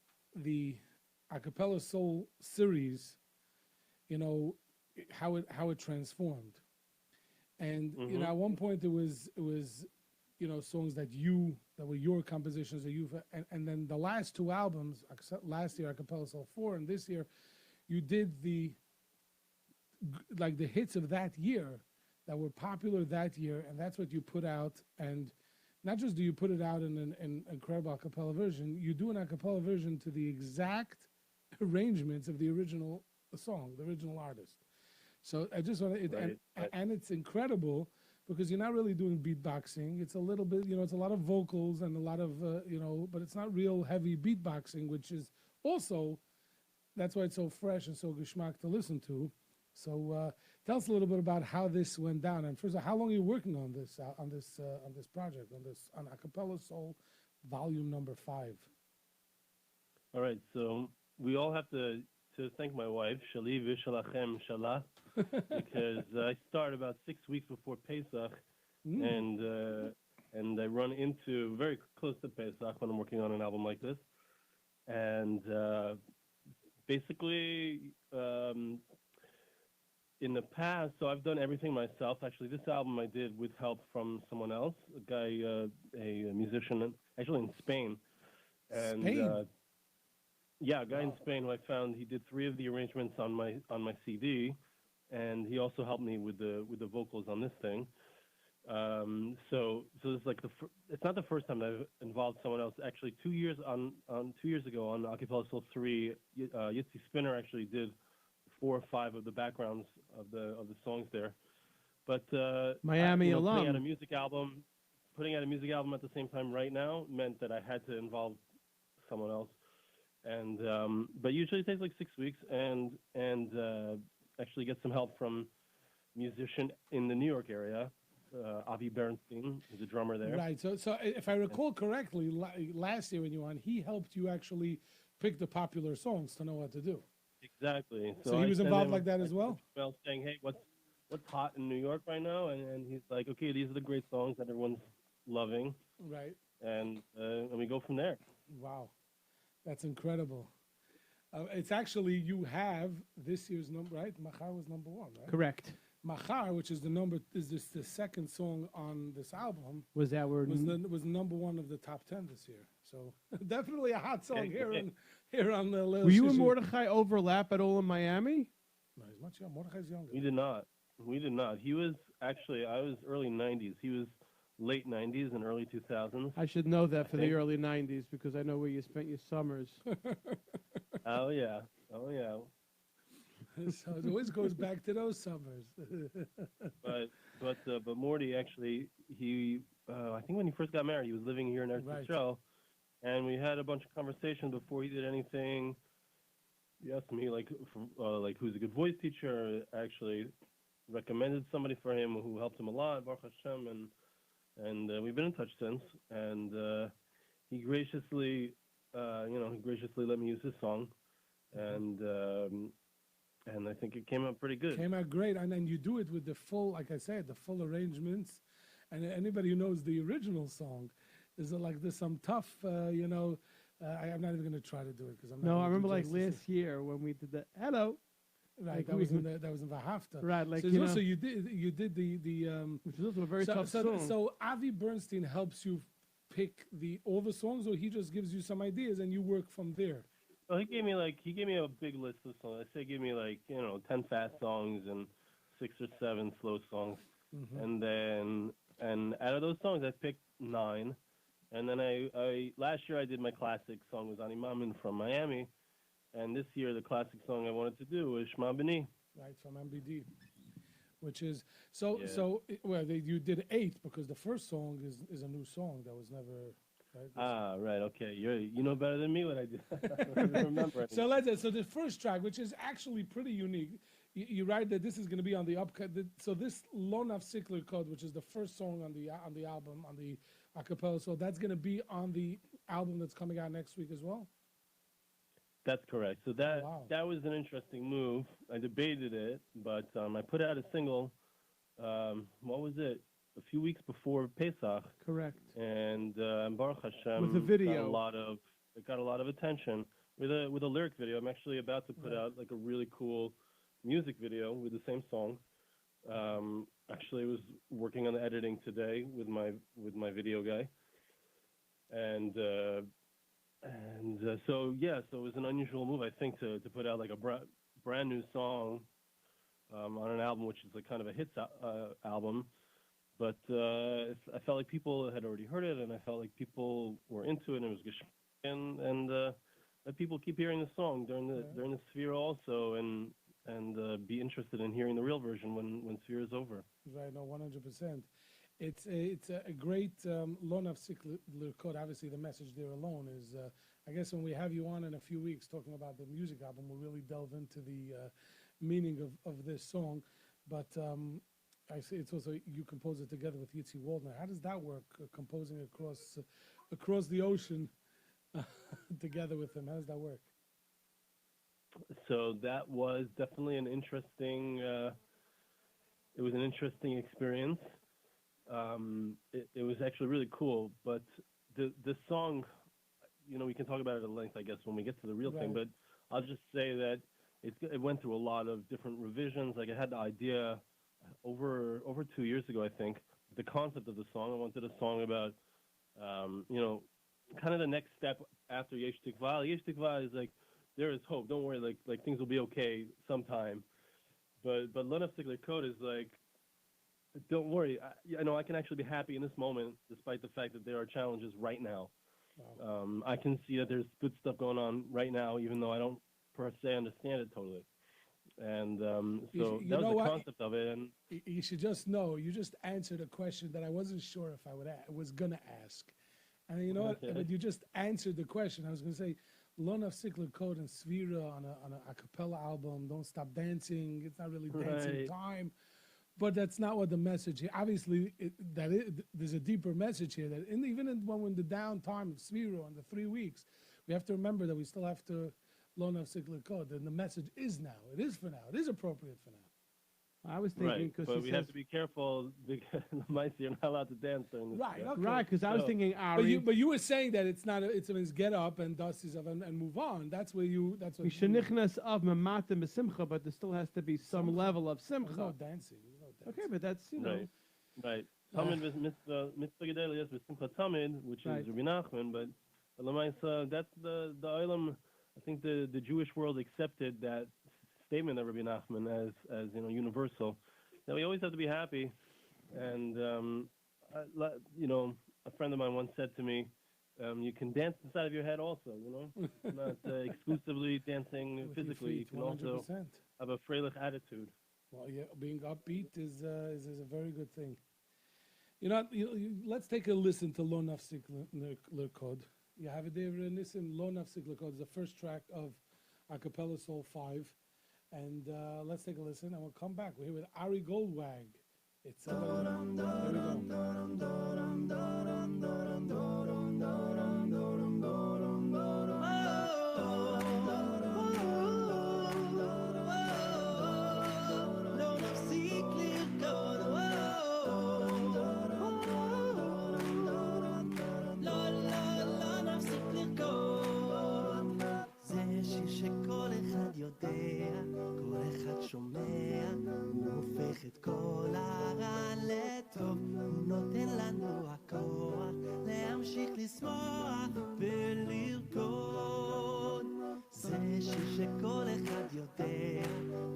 Speaker 2: acapella soul series, how it transformed, and at one point it was songs that were your compositions, and then the last 2 albums, last year acapella soul 4, and this year, you did the hits of that year that were popular that year, and that's what you put out. And not just do you put it out in an incredible a cappella version, you do an a cappella version to the exact arrangements of the original song, the original artist. So I just want to,
Speaker 8: Right.
Speaker 2: and it's incredible because you're not really doing beatboxing. It's a little bit, it's a lot of vocals and a lot of, but it's not real heavy beatboxing, which is also, that's why it's so fresh and so geschmack to listen to. So tell us a little bit about how this went down. And first of all, how long are you working on this project, on Acapella Soul, volume number 5?
Speaker 8: All right, so we all have to thank my wife, Shali Vishalachem Shalah, because I start about 6 weeks before Pesach, and I run into very close to Pesach when I'm working on an album like this. and basically, in the past, so I've done everything myself. Actually, this album I did with help from someone else, a guy, a musician, actually in Spain. And
Speaker 2: Spain?
Speaker 8: yeah, a guy in Spain who I found. He did 3 of the arrangements on my CD, and he also helped me with the vocals on this thing. So it's like it's not the first time that I've involved someone else. Actually, 2 years 2 years ago on Acapella Soul 3, Yitzi Spinner actually did 4 or 5 of the backgrounds of the songs there. But
Speaker 3: Miami alum.
Speaker 8: putting out a music album at the same time right now meant that I had to involve someone else. And but usually it takes like 6 weeks, and actually get some help from musician in the New York area. Avi Bernstein is a drummer there.
Speaker 2: Right. So if I recall correctly, last year when you were on, he helped you actually pick the popular songs to know what to do.
Speaker 8: Exactly.
Speaker 2: So he
Speaker 8: I
Speaker 2: was
Speaker 8: sent
Speaker 2: involved
Speaker 8: him
Speaker 2: like that as well?
Speaker 8: Well, saying, hey, what's hot in New York right now? And he's like, okay, these are the great songs that everyone's loving.
Speaker 2: Right.
Speaker 8: And we go from there.
Speaker 2: Wow. That's incredible. It's actually, you have this year's number, right? Machar was number 1, right?
Speaker 3: Correct.
Speaker 2: Machar, which is the second song on this album,
Speaker 3: Was our
Speaker 2: was number 1 of the top 10 this year. So definitely a hot song here on the Leil
Speaker 3: Were you
Speaker 2: Shishi.
Speaker 3: and Mordechai overlap at all in Miami?
Speaker 2: No, he's much younger. Mordechai's younger.
Speaker 8: We did not. He was actually, I was early 90s. He was late 90s and early 2000s.
Speaker 3: I should know that for the
Speaker 8: think-
Speaker 3: early 90s because I know where you spent your summers.
Speaker 8: Oh, yeah.
Speaker 2: So it always goes back to those summers.
Speaker 8: But Morty actually, he I think when he first got married, he was living here in Eretz
Speaker 2: Right.
Speaker 8: Yisrael, and we had a bunch of conversations before he did anything. He asked me like who's a good voice teacher. I actually recommended somebody for him who helped him a lot, Baruch Hashem, and we've been in touch since. And he graciously let me use his song, and I think it came out pretty good.
Speaker 2: Came out great, and then you do it with the full, like I said, the full arrangements. And anybody who knows the original song, there's some tough, I'm not even going to try to do it because I'm not.
Speaker 3: No,
Speaker 2: gonna
Speaker 3: I
Speaker 2: do
Speaker 3: remember like
Speaker 2: justice.
Speaker 3: last year when we did the hello.
Speaker 2: Right,
Speaker 3: like
Speaker 2: that was in Vahafta.
Speaker 3: Right, like
Speaker 2: so
Speaker 3: you
Speaker 2: also
Speaker 3: know,
Speaker 2: you did the
Speaker 3: which is also a very tough
Speaker 2: so,
Speaker 3: song.
Speaker 2: So Avi Bernstein helps you pick all the songs, or he just gives you some ideas and you work from there.
Speaker 8: Well, he gave me a big list of songs. I say, give me 10 fast songs and 6 or 7 slow songs, and out of those songs I picked 9, and then I last year I did my classic song was Ani Mamin from Miami, and this year the classic song I wanted to do was Shema B'ni.
Speaker 2: Right, from MBD, which is you did 8 because the first song is a new song that was never. Right?
Speaker 8: Right, okay. You know better than me what I do. I don't remember.
Speaker 2: So the first track, which is actually pretty unique, you write that this is going to be on the upcut. So this Lo Nafsik Lirkod, which is the first song on the album, on the acapella, so that's going to be on the album that's coming out next week as well?
Speaker 8: That's correct. So that
Speaker 2: Wow.
Speaker 8: that was an interesting move. I debated it, but I put out a single, what was it? A few weeks before Pesach.
Speaker 3: Correct.
Speaker 8: And Baruch Hashem,
Speaker 3: With the video.
Speaker 8: it got a lot of attention with a lyric video. I'm actually about to put out like a really cool music video with the same song. Actually, I was working on the editing today with my video guy, and so it was an unusual move, I think, to put out like a brand new song on an album which is like kind of a hits album. But I felt like people had already heard it, and I felt like people were into it, and it was good. And let people keep hearing the song during the sphere also, and be interested in hearing the real version when sphere is over.
Speaker 2: Right, no, 100%. It's a great Lo Nafsik Lirkod. Obviously, the message there alone is, I guess when we have you on in a few weeks talking about the music album, we'll really delve into the meaning of this song. But I see it's also, you compose it together with Yitzi Waldner. How does that work, composing across the ocean together with him? How does that work?
Speaker 8: So that was definitely an interesting. It was an interesting experience. It was actually really cool. But the song, we can talk about it at length, I guess, when we get to the real thing.
Speaker 2: Right.
Speaker 8: But I'll just say that it went through a lot of different revisions. Like I had the idea over 2 years ago, I think, the concept of the song. I wanted a song about, kind of the next step after Yesh Tikva. Yesh Tikva is like, there is hope. Don't worry, like things will be okay sometime. But Lo Nafsik L'Rkod is like, don't worry. I can actually be happy in this moment, despite the fact that there are challenges right now.
Speaker 2: Wow.
Speaker 8: I can see that there's good stuff going on right now, even though I don't per se understand it totally. And so
Speaker 2: you
Speaker 8: that was
Speaker 2: know
Speaker 8: the
Speaker 2: what?
Speaker 8: concept of it. And
Speaker 2: You should just know, you just answered a question that I wasn't sure if I was going to ask. And you know what?
Speaker 8: Okay.
Speaker 2: But you just answered the question. I was going to say, Lo Nafsik L'Rkod and Svira on a cappella album, Don't Stop Dancing. It's not really dancing
Speaker 8: Right.
Speaker 2: time. But that's not what the message here. Obviously, there's a deeper message here that even when the downtime of Svira and the 3 weeks, we have to remember that we still have to Lo Nafsik L'Rkod. And the message is now. It is for now. It is appropriate for now.
Speaker 3: I was thinking
Speaker 8: right,
Speaker 3: because
Speaker 8: but we have to be careful because the mice are not allowed to dance during this.
Speaker 2: Right,
Speaker 8: stuff.
Speaker 2: okay.
Speaker 3: right, because I was
Speaker 8: So-
Speaker 3: thinking Ari.
Speaker 2: But you were saying that it's not. It means get up and dust yourself and move on. That's where you. That's what.
Speaker 3: Mishenichnas of Mamatim Simcha, but there still has to be some level of
Speaker 2: There's
Speaker 3: Simcha.
Speaker 2: no dancing. There's no dancing.
Speaker 3: Okay, but that's
Speaker 8: Right. Right. Tamid with mitzvah gedelias with simcha tamid, which
Speaker 3: Right.
Speaker 8: is Rabbi Nachman, but Lamaisa, that's the olam. I think the Jewish world accepted that statement of Rabbi Nachman as universal. That we always have to be happy, and a friend of mine once said to me, you can dance inside of your head also. Not exclusively dancing
Speaker 2: With your
Speaker 8: physically. You
Speaker 2: feet,
Speaker 8: can also
Speaker 2: 100%.
Speaker 8: have a freilich attitude.
Speaker 2: Well, yeah, being upbeat is a very good thing. Let's take a listen to Lo Nafsik L'Rkod. You have it there, Nissim. Lo Nafsik L'Rkod is the first track of Acapella Soul 5. And let's take a listen, and we'll come back. We're here with Ari Goldwag. It's there we go.
Speaker 4: לא נפסיק לרקוד, לא נפסיק לרקוד. זה שיר שכל אחד יודע, כל אחד שומע, הוא הופך את כל הרע לטוב, הוא נותן לנו הכוח להמשיך לשמוח ולרקוד. זה שיר שכל אחד יודע,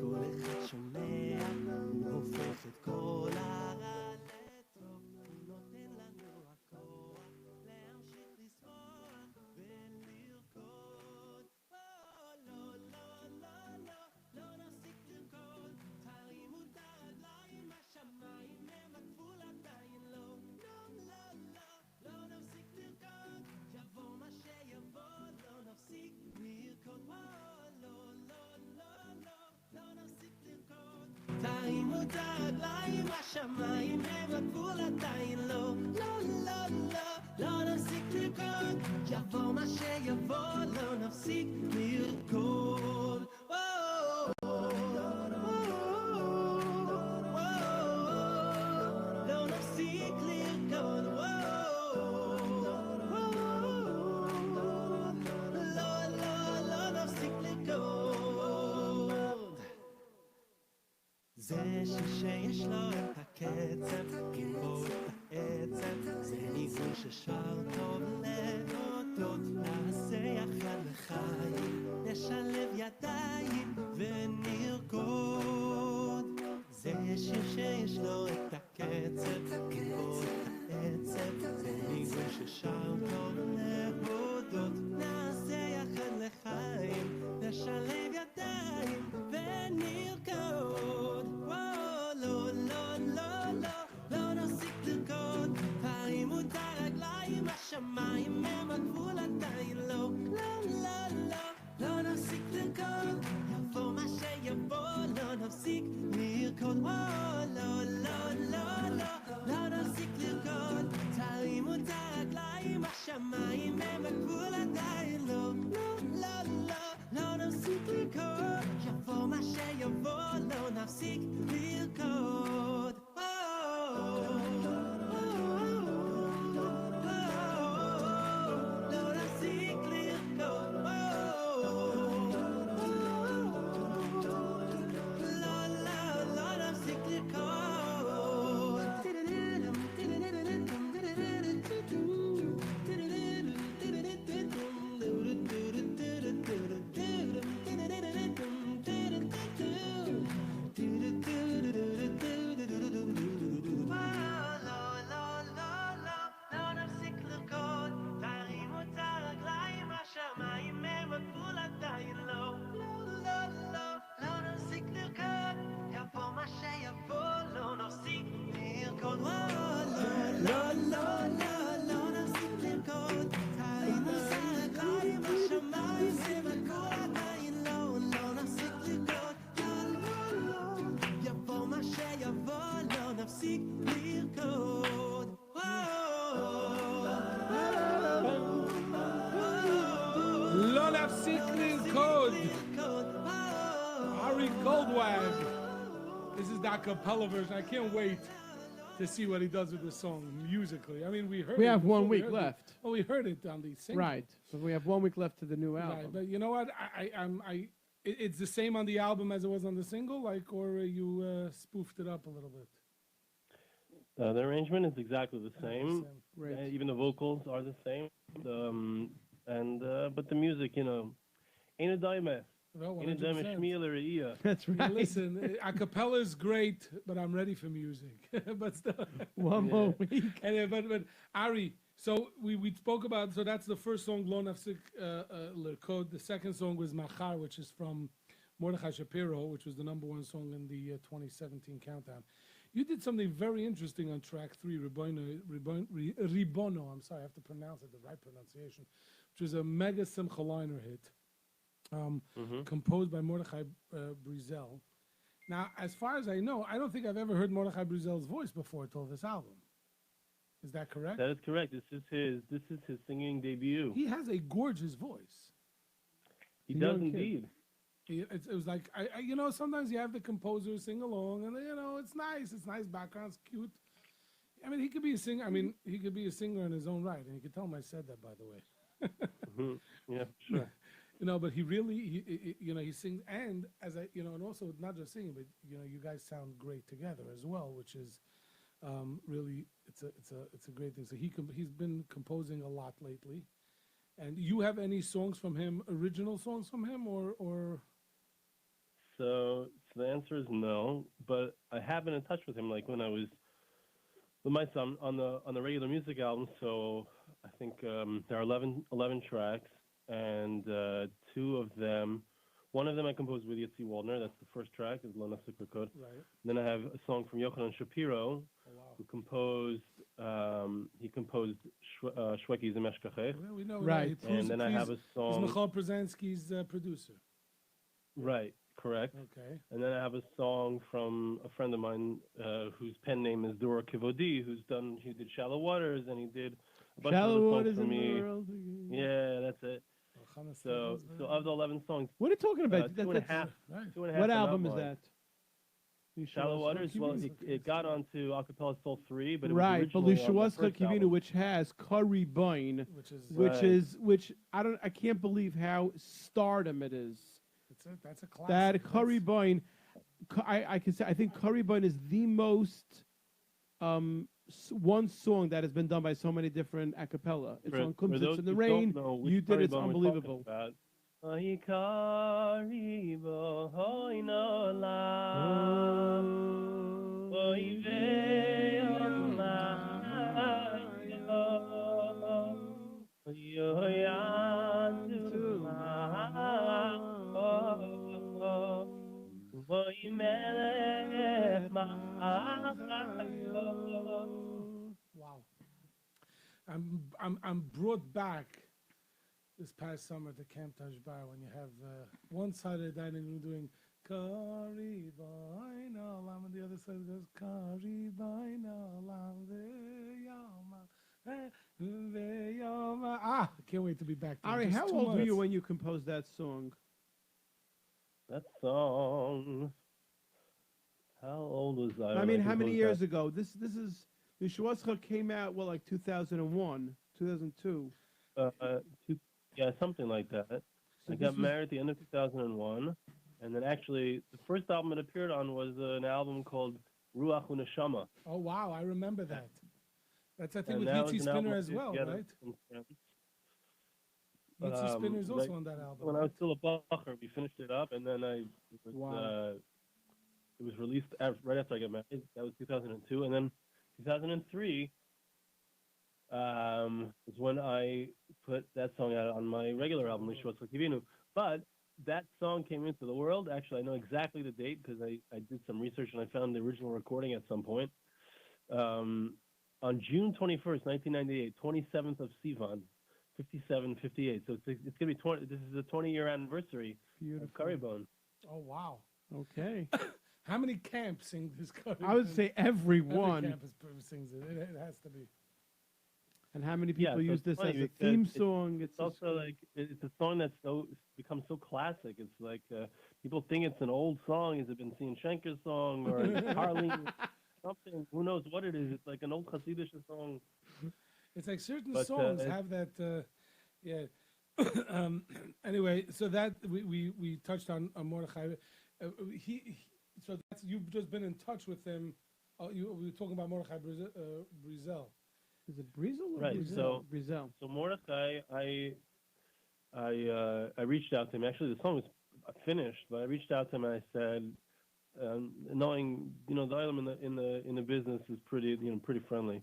Speaker 4: כל אחד שומע, הוא הופך את כל הרע לטוב, הוא נותן לנו הכוח להמשיך לשמוח ולרקוד. לא, לא, לא, לא, לא נפסיק לרקוד, תרימו את הרגליים, השמיים הם הגבול עדיין לא. לא, לא, לא, לא נפסיק לרקוד, יבוא מה שיבוא, לא נפסיק לרקוד. לא, לא, לא, לא, לא נפסיק לרקוד, תרימו את הרגליים, השמיים הם הגבול עדיין לא. לא, לא, לא, לא נפסיק לרקוד, יבוא מה שיבוא, לא נפסיק לרקוד. לא נפסיק לרקוד. לא נפסיק לרקוד. זה שיר שיש לו את הקצב, גיבור את העצב, זה ניגון ששר טוב להודות, נעשה יחד לחיים, נשלב ידיים ונרקוד. זה שיר שיש לו את הקצב, גיבור את העצב, זה ניגון ששר טוב להודות, נעשה יחד לחיים, נשלב ידיים ונרקוד. לא, לא, לא, לא, לא נפסיק לרקוד, תרימו את הרגליים, השמיים הם הגבול עדיין לא. לא, לא, לא, לא נפסיק לרקוד, יבוא מה שיבוא, לא נפסיק לרקוד. לא, לא, לא, לא, לא נפסיק לרקוד, תרימו את הרגליים, השמיים הם הגבול עדיין לא. לא, לא, לא, לא נפסיק לרקוד, יבוא מה שיבוא, לא נפסיק לרקוד. לא נפסיק נפסיק לרקוד.
Speaker 2: לא להפסיק לרקוד. Ari Goldwag. This is the a cappella version. I can't wait to see what he does with this song musically. I mean, we heard.
Speaker 3: We
Speaker 2: it
Speaker 3: have
Speaker 2: before.
Speaker 3: 1
Speaker 2: We
Speaker 3: week
Speaker 2: heard
Speaker 3: left.
Speaker 2: Well, we heard it on the single.
Speaker 3: Right. So we have 1 week left to the new album.
Speaker 2: Right, but you know what? It's the same on the album as it was on the single, like, or you spoofed it up a little bit.
Speaker 8: The arrangement is exactly the same.
Speaker 3: Great.
Speaker 8: Even the vocals are the same. But the music, you know, ain't a dime.
Speaker 2: Well,
Speaker 8: Ain't a dime
Speaker 2: 100%.
Speaker 8: shmiel or iya.
Speaker 3: That's
Speaker 2: Hey,
Speaker 3: right.
Speaker 2: listen, a cappella is great, but I'm ready for music. But still,
Speaker 3: One more week.
Speaker 2: and, but Ari, so we spoke about, so that's the first song, Lo Nafsik L'Rkod. The second song was Machar, which is from Mordechai Shapiro, which was the #1 song in the 2017 countdown. You did something very interesting on track 3, Ribono. I'm sorry, I have to pronounce it the right pronunciation, which was a mega Simcha Liner hit, composed by Mordechai Brizel. Now, as far as I know, I don't think I've ever heard Mordechai Brizel's voice before till this album. Is that correct?
Speaker 8: That is correct. This is his singing debut.
Speaker 2: He has a gorgeous voice.
Speaker 8: He does indeed.
Speaker 2: It was like, you know, sometimes you have the composer sing along, and you know, it's nice background, it's cute. I mean, he could be a singer. I mean, he could be a singer in his own right, and you can tell him I said that, by the way.
Speaker 8: Yeah, sure.
Speaker 2: You know, but he really, you know, he sings, and you know, and also not just singing, but you know, you guys sound great together as well, which is really, it's a great thing. So he's been composing a lot lately. And you have any songs from him, original songs from him, or?
Speaker 8: So the answer is no, but I have been in touch with him, like when I was with my son on the regular music album. So I think there are 11 tracks, and 2 of them, one of them I composed with Yitzi Waldner. That's the first track, is Lo Nafsik L'Rkod.
Speaker 2: Right.
Speaker 8: Then I have a song from Yochanan Shapiro, who composed Shweki Zemeshkachech.
Speaker 2: Well, we know
Speaker 3: Right.
Speaker 2: that.
Speaker 8: And then I have a song.
Speaker 2: He's Michal Przanski's producer.
Speaker 8: Right, correct.
Speaker 2: Okay.
Speaker 8: And then I have a song from a friend of mine whose pen name is Dora Kivodi, he did Shallow Waters, and he did a bunch
Speaker 3: Shallow
Speaker 8: of other
Speaker 3: Waters
Speaker 8: songs for
Speaker 3: in
Speaker 8: me.
Speaker 3: the world.
Speaker 8: Yeah, that's it. So of the 11 songs,
Speaker 3: What are you talking about?
Speaker 8: 2.5.
Speaker 2: Right.
Speaker 8: 2.5
Speaker 3: What
Speaker 8: are
Speaker 3: album
Speaker 8: not
Speaker 3: is
Speaker 8: mine.
Speaker 3: that?
Speaker 8: Shallow Waters. Well, it got onto Acapella Soul 3, but it
Speaker 3: Right,
Speaker 8: was
Speaker 3: but
Speaker 8: originally on the
Speaker 3: Lushawascha
Speaker 8: first
Speaker 3: Kivinu,
Speaker 8: album.
Speaker 3: which has Curry Bine,
Speaker 2: Which
Speaker 3: which I can't believe how stardom it is.
Speaker 2: That's a classic.
Speaker 3: That Curry Bine, I can say, I think Curry Bine is the most one song that has been done by so many different a cappella. It's on
Speaker 8: For
Speaker 3: Kumsitz
Speaker 8: those
Speaker 3: in the
Speaker 8: who
Speaker 3: Rain.
Speaker 8: don't know which
Speaker 3: You did
Speaker 8: Curry
Speaker 3: it's
Speaker 8: Bone we're talking
Speaker 3: unbelievable.
Speaker 8: about. Oy Kari bo hoy no la. Oy ve
Speaker 2: Wow. I'm brought back this past summer to Camp Taj Bar when you have one side of the dining room doing Kari Bain Olam, and the other side goes Kari Bain Olam Veyoma. I can't wait to be back there.
Speaker 3: Ari,
Speaker 2: Just
Speaker 3: how
Speaker 2: 2
Speaker 3: old were you
Speaker 2: months.
Speaker 3: when you composed that song?
Speaker 8: That song. How old was I?
Speaker 3: I mean, how many
Speaker 8: composed
Speaker 3: years
Speaker 8: that?
Speaker 3: ago? This is Lushawascha came out like 2001, 2002.
Speaker 8: Yeah, something like that.
Speaker 3: So
Speaker 8: I
Speaker 3: this
Speaker 8: got
Speaker 3: was-
Speaker 8: married at the end of 2001, and then actually the first album it appeared on was an album called Ruach Uneshama.
Speaker 2: Oh wow, I remember that. That's I think
Speaker 8: And
Speaker 2: with
Speaker 8: that was
Speaker 2: Yitzi
Speaker 8: an album
Speaker 2: Spinner
Speaker 8: I
Speaker 2: as
Speaker 8: did
Speaker 2: well,
Speaker 8: together
Speaker 2: right?
Speaker 8: with some friends.
Speaker 2: Yitzi Spinner is also
Speaker 8: right
Speaker 2: on that album.
Speaker 8: When I was still a bacher, we finished it up, and then it was released right after I got married. That was 2002, and then 2003 was when I put that song out on my regular album, Lishwatz Kivinu. But that song came into the world. Actually, I know exactly the date because I did some research and I found the original recording at some point. On June 21st, 1998, 27th of Sivan, 57-58. So it's going to be 20. This is the 20-year anniversary of Curry Bone.
Speaker 2: Oh wow.
Speaker 3: Okay.
Speaker 2: How many camps sing this cover?
Speaker 3: I would say every
Speaker 2: every
Speaker 3: one.
Speaker 2: campus sings it. It has to be.
Speaker 3: And how many
Speaker 8: Yeah,
Speaker 3: people
Speaker 8: so
Speaker 3: use
Speaker 8: it's
Speaker 3: this as
Speaker 8: funny
Speaker 3: a
Speaker 8: because
Speaker 3: theme song?
Speaker 8: It's also like it's a song that's become so classic. It's like people think it's an old song. Is it been Sean Schenker's song or is it Harleen something? Who knows what it is? It's like an old Hasidic song.
Speaker 2: It's like certain
Speaker 8: But,
Speaker 2: songs have that. Yeah. Anyway, so that we touched on Mordechai. So that's you've just been in touch with him. We were talking about Mordechai Brizel.
Speaker 3: Is it Brizel or
Speaker 8: Right,
Speaker 3: Brizel? Brizel.
Speaker 8: So Mordechai, I reached out to him. Actually, the song was finished, but I reached out to him and I said, knowing the item in the business is pretty pretty friendly,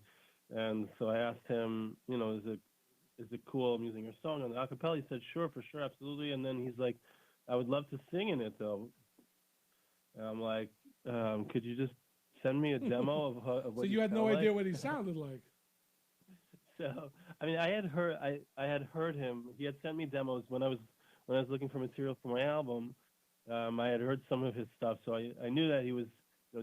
Speaker 8: and so I asked him, is it cool I'm using your song on the acapella? He said, sure, for sure, absolutely. And then he's like, I would love to sing in it though. And I'm like, could you just send me a demo of what?
Speaker 2: So you had no idea what he sounded like.
Speaker 8: So I mean, I had heard him. He had sent me demos when I was looking for material for my album. I had heard some of his stuff, so I knew that he was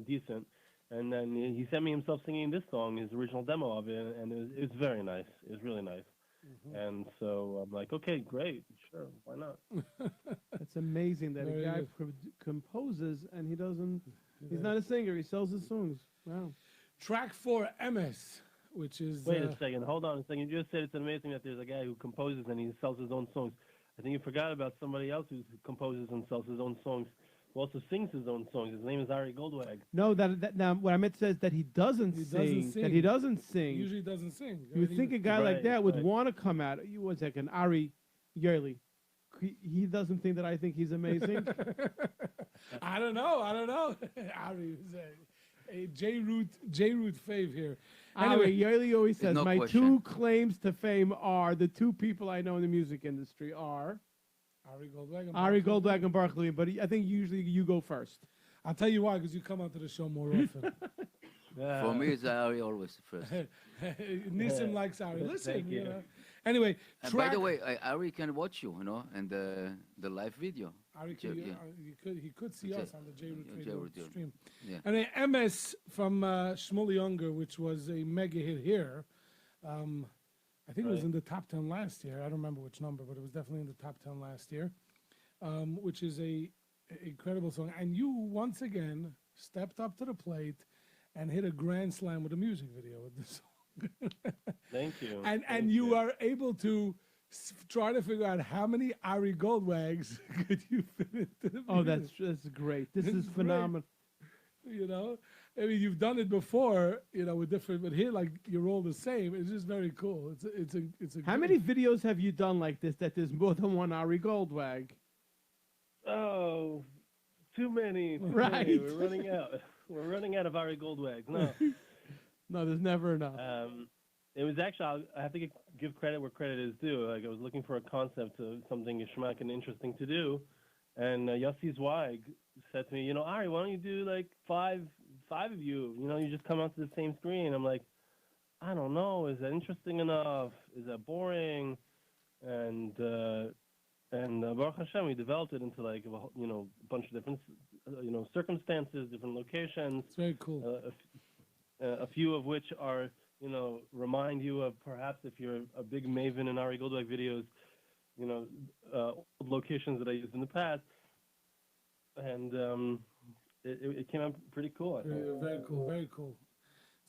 Speaker 8: decent. And then he sent me himself singing this song, his original demo of it, and it was very nice. It was really nice. Mm-hmm. And so I'm like, okay, great, sure, why not?
Speaker 3: It's amazing that a guy composes and he doesn't. He's not a singer. He sells his songs. Wow.
Speaker 2: Track 4, MS, which is.
Speaker 8: Wait a second. Hold on a second. You just said it's amazing that there's a guy who composes and he sells his own songs. I think you forgot about somebody else who composes and sells his own songs, who also sings his own songs. His name is Ari Goldwag.
Speaker 3: No, that now what I meant to say is that he doesn't sing. That he doesn't sing.
Speaker 2: He usually doesn't sing.
Speaker 3: You would think a guy like that would want to come out. You was like an Ari Yerli. He doesn't think that I think he's amazing.
Speaker 2: I don't know. Ari is a J Root fave here.
Speaker 3: Anyway, Yerli always says
Speaker 6: no
Speaker 3: my
Speaker 6: question.
Speaker 3: 2 claims to fame are the 2 people I know in the music industry are Ari Goldwag and Baruch Lee. But I think usually you go first.
Speaker 2: I'll tell you why, because you come out to the show more often.
Speaker 6: For me, it's Ari always first.
Speaker 2: Nissim likes Ari. Listen,
Speaker 8: Thank you.
Speaker 2: Anyway,
Speaker 6: And by the way, Ari can watch you, and the live video.
Speaker 2: Ari he could see us on the J Root radio stream.
Speaker 6: Yeah.
Speaker 2: And then MS from Shmuel Younger, which was a mega hit here. I think it was in the top 10 last year. I don't remember which number, but it was definitely in the top 10 last year, which is a incredible song. And you, once again, stepped up to the plate and hit a grand slam with a music video with this song.
Speaker 8: Thank you.
Speaker 2: And you are able to try to figure out how many Ari Goldwags could you fit into the music.
Speaker 3: Oh, that's great. This is phenomenal.
Speaker 2: I mean, you've done it before, with different, but here, like, you're all the same. It's just very cool. It's a.
Speaker 3: How many videos have you done like this that there's more than one Ari Goldwag?
Speaker 8: Oh, too many.
Speaker 3: Right.
Speaker 8: We're running out. We're running out of Ari Goldwag. No.
Speaker 3: No, there's never enough.
Speaker 8: It was actually, I have to give credit where credit is due. Like, I was looking for a concept of something geschmack and interesting to do. And Yossi Zweig said to me, Ari, why don't you do like five of you? You just come onto the same screen. I'm like, I don't know. Is that interesting enough? Is that boring? And Baruch Hashem, we developed it into like a bunch of different circumstances, different locations.
Speaker 2: It's very cool.
Speaker 8: A few of which are remind you of perhaps if you're a big maven in Ari Goldwag videos, locations that I used in the past, and it came out pretty cool. I think.
Speaker 2: Very cool, very cool.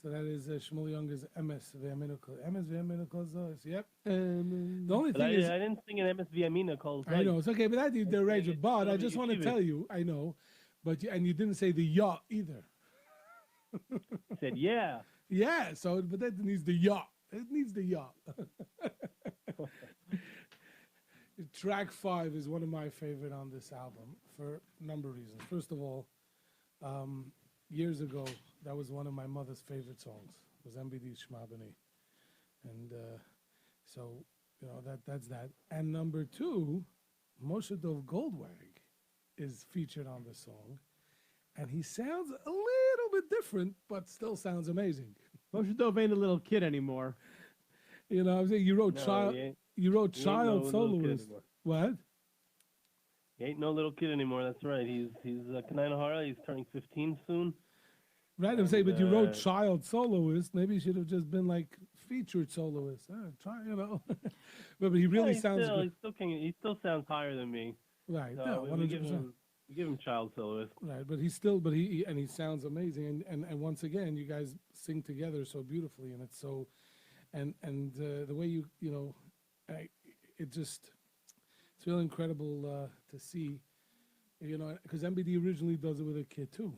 Speaker 2: So that is Shmuel Younger's MS V'Aminu. MS V'Aminu Kozos. Yep. The only thing is,
Speaker 8: I didn't sing an MS V'Aminu called.
Speaker 2: I know it's okay, but I did the rage. But I just want to tell you, I know, but you didn't say the ya either.
Speaker 8: Said yeah.
Speaker 2: Yeah. So, but that needs the ya. It needs the ya. Track 5 is one of my favorite on this album for a number of reasons. First of all, years ago, that was one of my mother's favorite songs. Was MBD's Shema B'nai. And so, that's that. And number 2, Moshe Dov Goldwag is featured on the song. And he sounds a little bit different, but still sounds amazing.
Speaker 3: Moshe Dov ain't a little kid anymore.
Speaker 2: I'm saying you wrote child soloist. What?
Speaker 8: He ain't no little kid anymore. That's right. He's Kanai Nahara. He's turning 15 soon.
Speaker 2: Right, I'm saying, but you
Speaker 8: uh,
Speaker 2: wrote child soloist. Maybe you should have just been like featured soloist. Try, but he really sounds good.
Speaker 8: He still sounds higher than me.
Speaker 2: Right,
Speaker 8: So
Speaker 2: no,
Speaker 8: we give
Speaker 2: 100%.
Speaker 8: him child soloist.
Speaker 2: Right, but he sounds amazing, and once again, you guys sing together so beautifully, and it's so, and the way it's really incredible to see, because MBD originally does it with a kid too.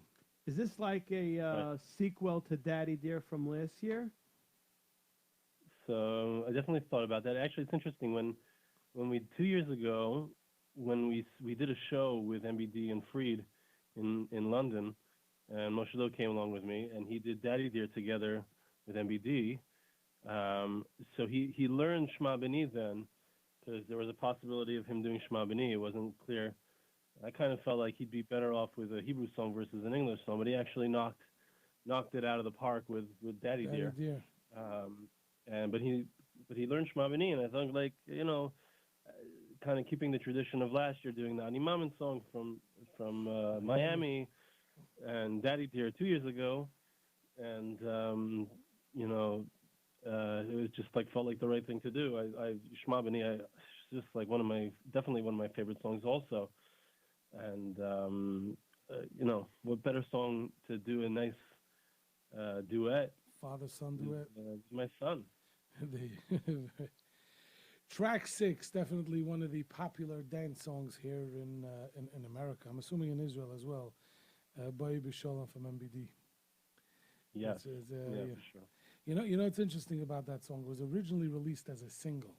Speaker 3: Is this like a sequel to Daddy Dear from last year?
Speaker 8: So I definitely thought about that. Actually, it's interesting when we 2 years ago when we did a show with MBD and Freed in London, and Moshe Lo came along with me, and he did Daddy Dear together with MBD. So he learned Shema B'ni then, because there was a possibility of him doing Shema B'ni. It wasn't clear. I kind of felt like he'd be better off with a Hebrew song versus an English song, but he actually knocked it out of the park with Daddy Dear. But he learned Shema B'ni, and I thought, like, kind of keeping the tradition of last year, doing the Ani Mamin song from Miami, and Daddy Dear 2 years ago, and it was just like felt like the right thing to do. Shema B'ni, it's just like definitely one of my favorite songs also. And what better song to do a nice duet?
Speaker 2: Father-son duet.
Speaker 8: My son.
Speaker 2: Track 6, definitely one of the popular dance songs here in America. I'm assuming in Israel as well. Boy B'Sholem from MBD.
Speaker 8: Yes.
Speaker 2: For sure. What's interesting about that song? It was originally released as a single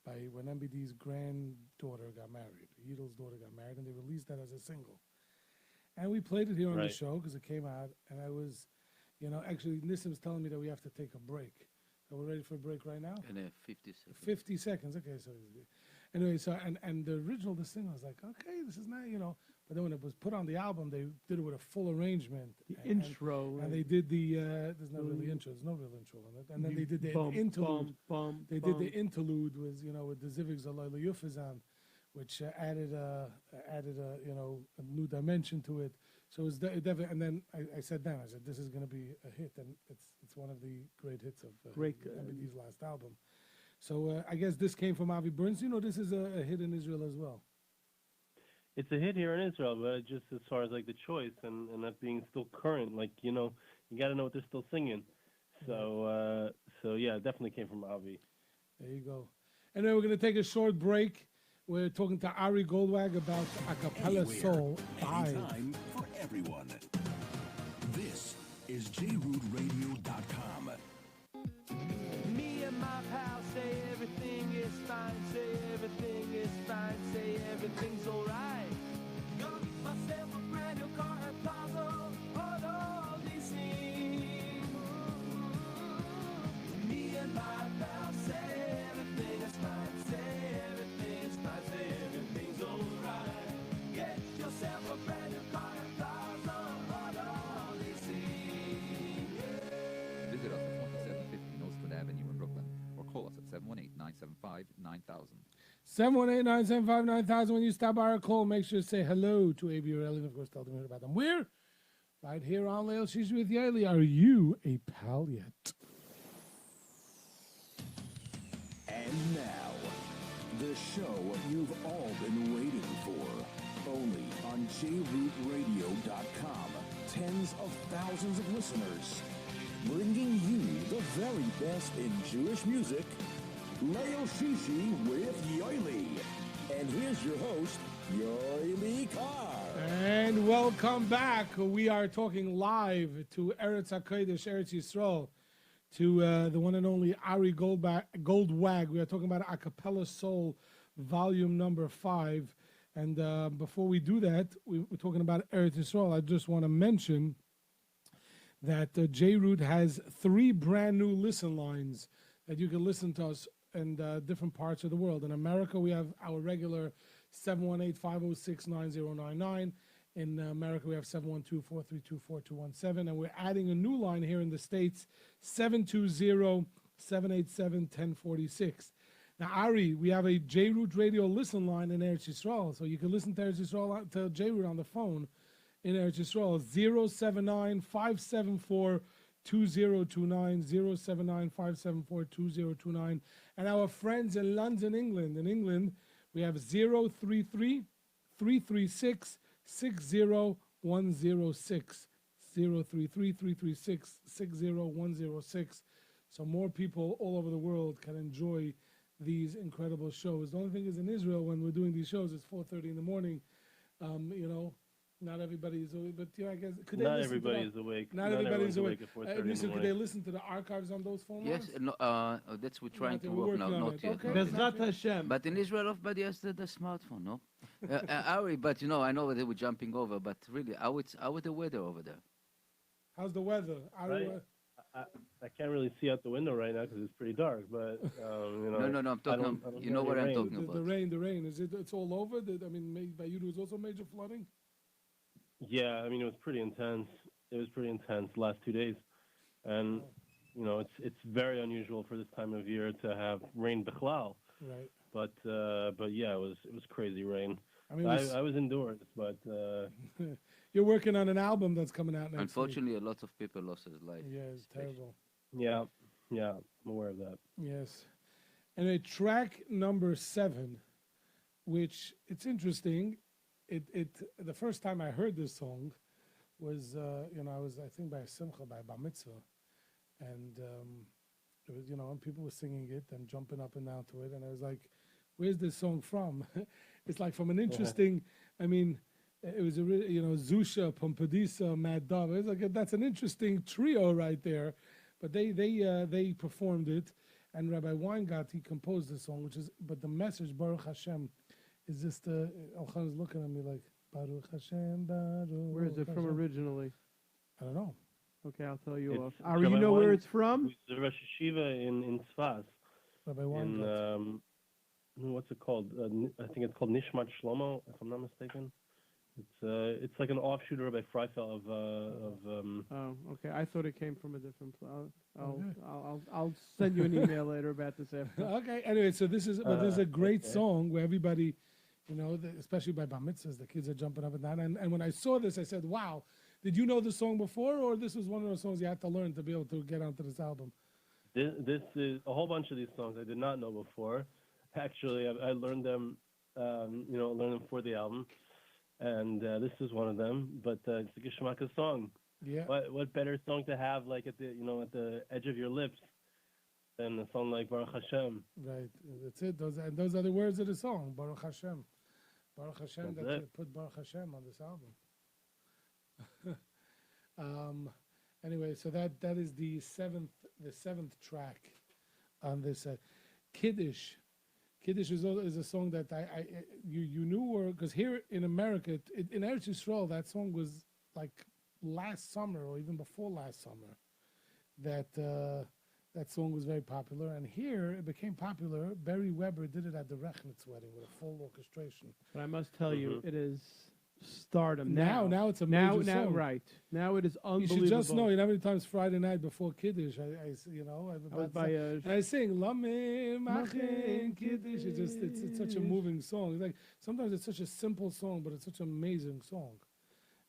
Speaker 2: when MBD's granddaughter got married. Yidel's daughter got married, and they released that as a single. And we played it here on the show because it came out, and I was, actually Nissim's telling me that we have to take a break. So we're ready for a break right now?
Speaker 6: In 50 seconds.
Speaker 2: 50 seconds, okay. So anyway, and the original, the single, I was like, okay, this is nice, But then when it was put on the album, they did it with a full arrangement.
Speaker 3: The intro.
Speaker 2: And they did there's no really intro, there's no real intro in it. And then they did the interlude. They did the interlude with the Zivig Zalai Yufazan, which added a new dimension to it. So it was definitely, and then I said, this is going to be a hit, and it's one of the great hits of MBD's last album. So I guess this came from Avi Bernstein, or this is a hit in Israel as well?
Speaker 8: It's a hit here in Israel, but just as far as like the choice and that being still current, like, you got to know what they're still singing. So yeah, it definitely came from Avi.
Speaker 2: There you go. And then we're going to take a short break. We're talking to Ari Goldwag about Acapella Soul 5.
Speaker 1: Anytime for everyone. This is jrootradio.com.
Speaker 4: Me and my pal say everything is fine, say everything is fine, say everything's alright. Got myself a brand new car at Plaza, hold all these things. Me and my pal say everything is fine, say everything is fine, say everything's alright. Get yourself a brand new car at Plaza, hold all these things.
Speaker 5: Visit us at 2750 Nostrand Avenue in Brooklyn, or call us at 718-975-9000.
Speaker 2: 718-975-9000. When you stop by our call, make sure to say hello to A.B. O'Reilly, and of course tell them about them. We're right here on Leil Shishi with Yaeli. Are you a pal yet?
Speaker 1: And now, the show you've all been waiting for. Only on jrootradio.com. Tens of thousands of listeners. Bringing you the very best in Jewish music. Leil Shishi with Yoeli. And here's your host, Yoeli Carr.
Speaker 2: And welcome back. We are talking live to Eretz HaKodesh, Eretz Yisrael, to the one and only Ari Goldwag. We are talking about Acapella Soul, volume number 5. And before we do that, we're talking about Eretz Yisrael. I just want to mention that J-Root has 3 brand new listen lines that you can listen to us in different parts of the world. In America, we have our regular 718-506-9099. In America, we have 712-432-4217. And we're adding a new line here in the States, 720-787-1046. Now, Ari, we have a J-Root radio listen line in Eretz Yisrael, so you can listen to Eretz Yisrael, to J-Root on the phone in Eretz Yisrael. 079-574-2029, 079-574-2029. And our friends in London, England. In England, we have 033-336-60106. 033-336-60106. So more people all over the world can enjoy these incredible shows. The only thing is in Israel, when we're doing these shows, it's 4:30 in the morning. Not everybody is awake, but I guess could they
Speaker 8: Not
Speaker 2: listen to
Speaker 8: everybody is awake.
Speaker 2: Not everybody's awake.
Speaker 8: At 4:30 in the
Speaker 2: Could they
Speaker 8: morning.
Speaker 2: listen to the archives on those phone
Speaker 6: Yes,
Speaker 2: lines?
Speaker 6: no, that's we're trying to work now. Not yet.
Speaker 2: Okay.
Speaker 6: not yet.
Speaker 3: Bezrat Hashem.
Speaker 6: But in Israel, everybody has the smartphone, no? Ari, but I know that we're jumping over, but really, how the weather over there?
Speaker 2: How's the weather?
Speaker 8: Right. I can't really see out the window right now because it's pretty dark. But
Speaker 6: No, I'm talking.
Speaker 8: I don't
Speaker 6: You know
Speaker 8: hear
Speaker 6: what
Speaker 8: any
Speaker 6: I'm
Speaker 8: rain.
Speaker 6: talking about.
Speaker 2: The rain. It's all over? By you, there was also major flooding?
Speaker 8: Yeah, I mean it was pretty intense. It was pretty intense the last 2 days, and it's very unusual for this time of year to have rain bichlal.
Speaker 2: Right.
Speaker 8: But yeah, it was crazy rain.
Speaker 2: I mean,
Speaker 8: I was indoors, but
Speaker 2: you're working on an album that's coming out next
Speaker 6: Unfortunately, a lot of people lost their life.
Speaker 2: week. Yeah, it's terrible.
Speaker 8: yeah, I'm aware of that.
Speaker 2: Yes. And a track number 7, which it's interesting. The first time I heard this song was I was by a simcha by bar mitzvah, and it was and people were singing it and jumping up and down to it, and I was like, where's this song from? It's like from an interesting. I mean, it was Zusha, Pompadisa, Mad Dove. It was like that's an interesting trio right there, but they performed it, and Rabbi Weingart, he composed the song, but the message Baruch Hashem is just Elchan is looking at me like Baruch Hashem, Baruch.
Speaker 3: Where is it from
Speaker 2: Hashem.
Speaker 3: originally?
Speaker 2: I don't know.
Speaker 3: Okay, I'll tell you
Speaker 8: It's
Speaker 3: off. Ari, you
Speaker 8: Rabbi
Speaker 3: know where
Speaker 8: Wein-
Speaker 3: it's from?
Speaker 8: It's the Rosh Yeshiva in Tzfaz.
Speaker 2: Rabbi
Speaker 8: In
Speaker 2: Weingart.
Speaker 8: what's it called? I think it's called Nishmat Shlomo, if I'm not mistaken. It's like an offshoot of Rabbi Freifeld of
Speaker 3: Oh, okay. I thought it came from a different place.
Speaker 2: Okay.
Speaker 3: I'll send you an email later about this after.
Speaker 2: Okay. Anyway, so this is a great
Speaker 8: okay.
Speaker 2: song where everybody, especially by bar mitzvahs, the kids are jumping up and down. And when I saw this, I said, "Wow, did you know the song before, or this was one of those songs you had to learn to be able to get onto this album?"
Speaker 8: This is a whole bunch of these songs I did not know before. Actually, I learned them, learned them for the album, and this is one of them. But it's a Geshmaka song.
Speaker 2: Yeah.
Speaker 8: What better song to have like at the edge of your lips than a song like Baruch Hashem?
Speaker 2: Right. That's it. Those are the words of the song. Baruch Hashem. Baruch Hashem.
Speaker 8: That's
Speaker 2: That
Speaker 8: it.
Speaker 2: you put Baruch Hashem on this album. Anyway, so that is the seventh track on this Kiddush. Kiddush is a song that you knew, because here in America, in Eretz Yisrael, that song was like last summer or even before last summer. That song was very popular, and here it became popular. Barry Weber did it at the Rechnitz wedding with a full orchestration.
Speaker 3: But I must tell you, it is stardom
Speaker 2: Now it's a major song.
Speaker 3: Right now it is
Speaker 2: You
Speaker 3: unbelievable.
Speaker 2: should just know, many times Friday night before Kiddush, I
Speaker 3: was by a
Speaker 2: and I sing Lamim Machin Kiddush. It's such a moving song. It's like sometimes it's such a simple song, but it's such an amazing song.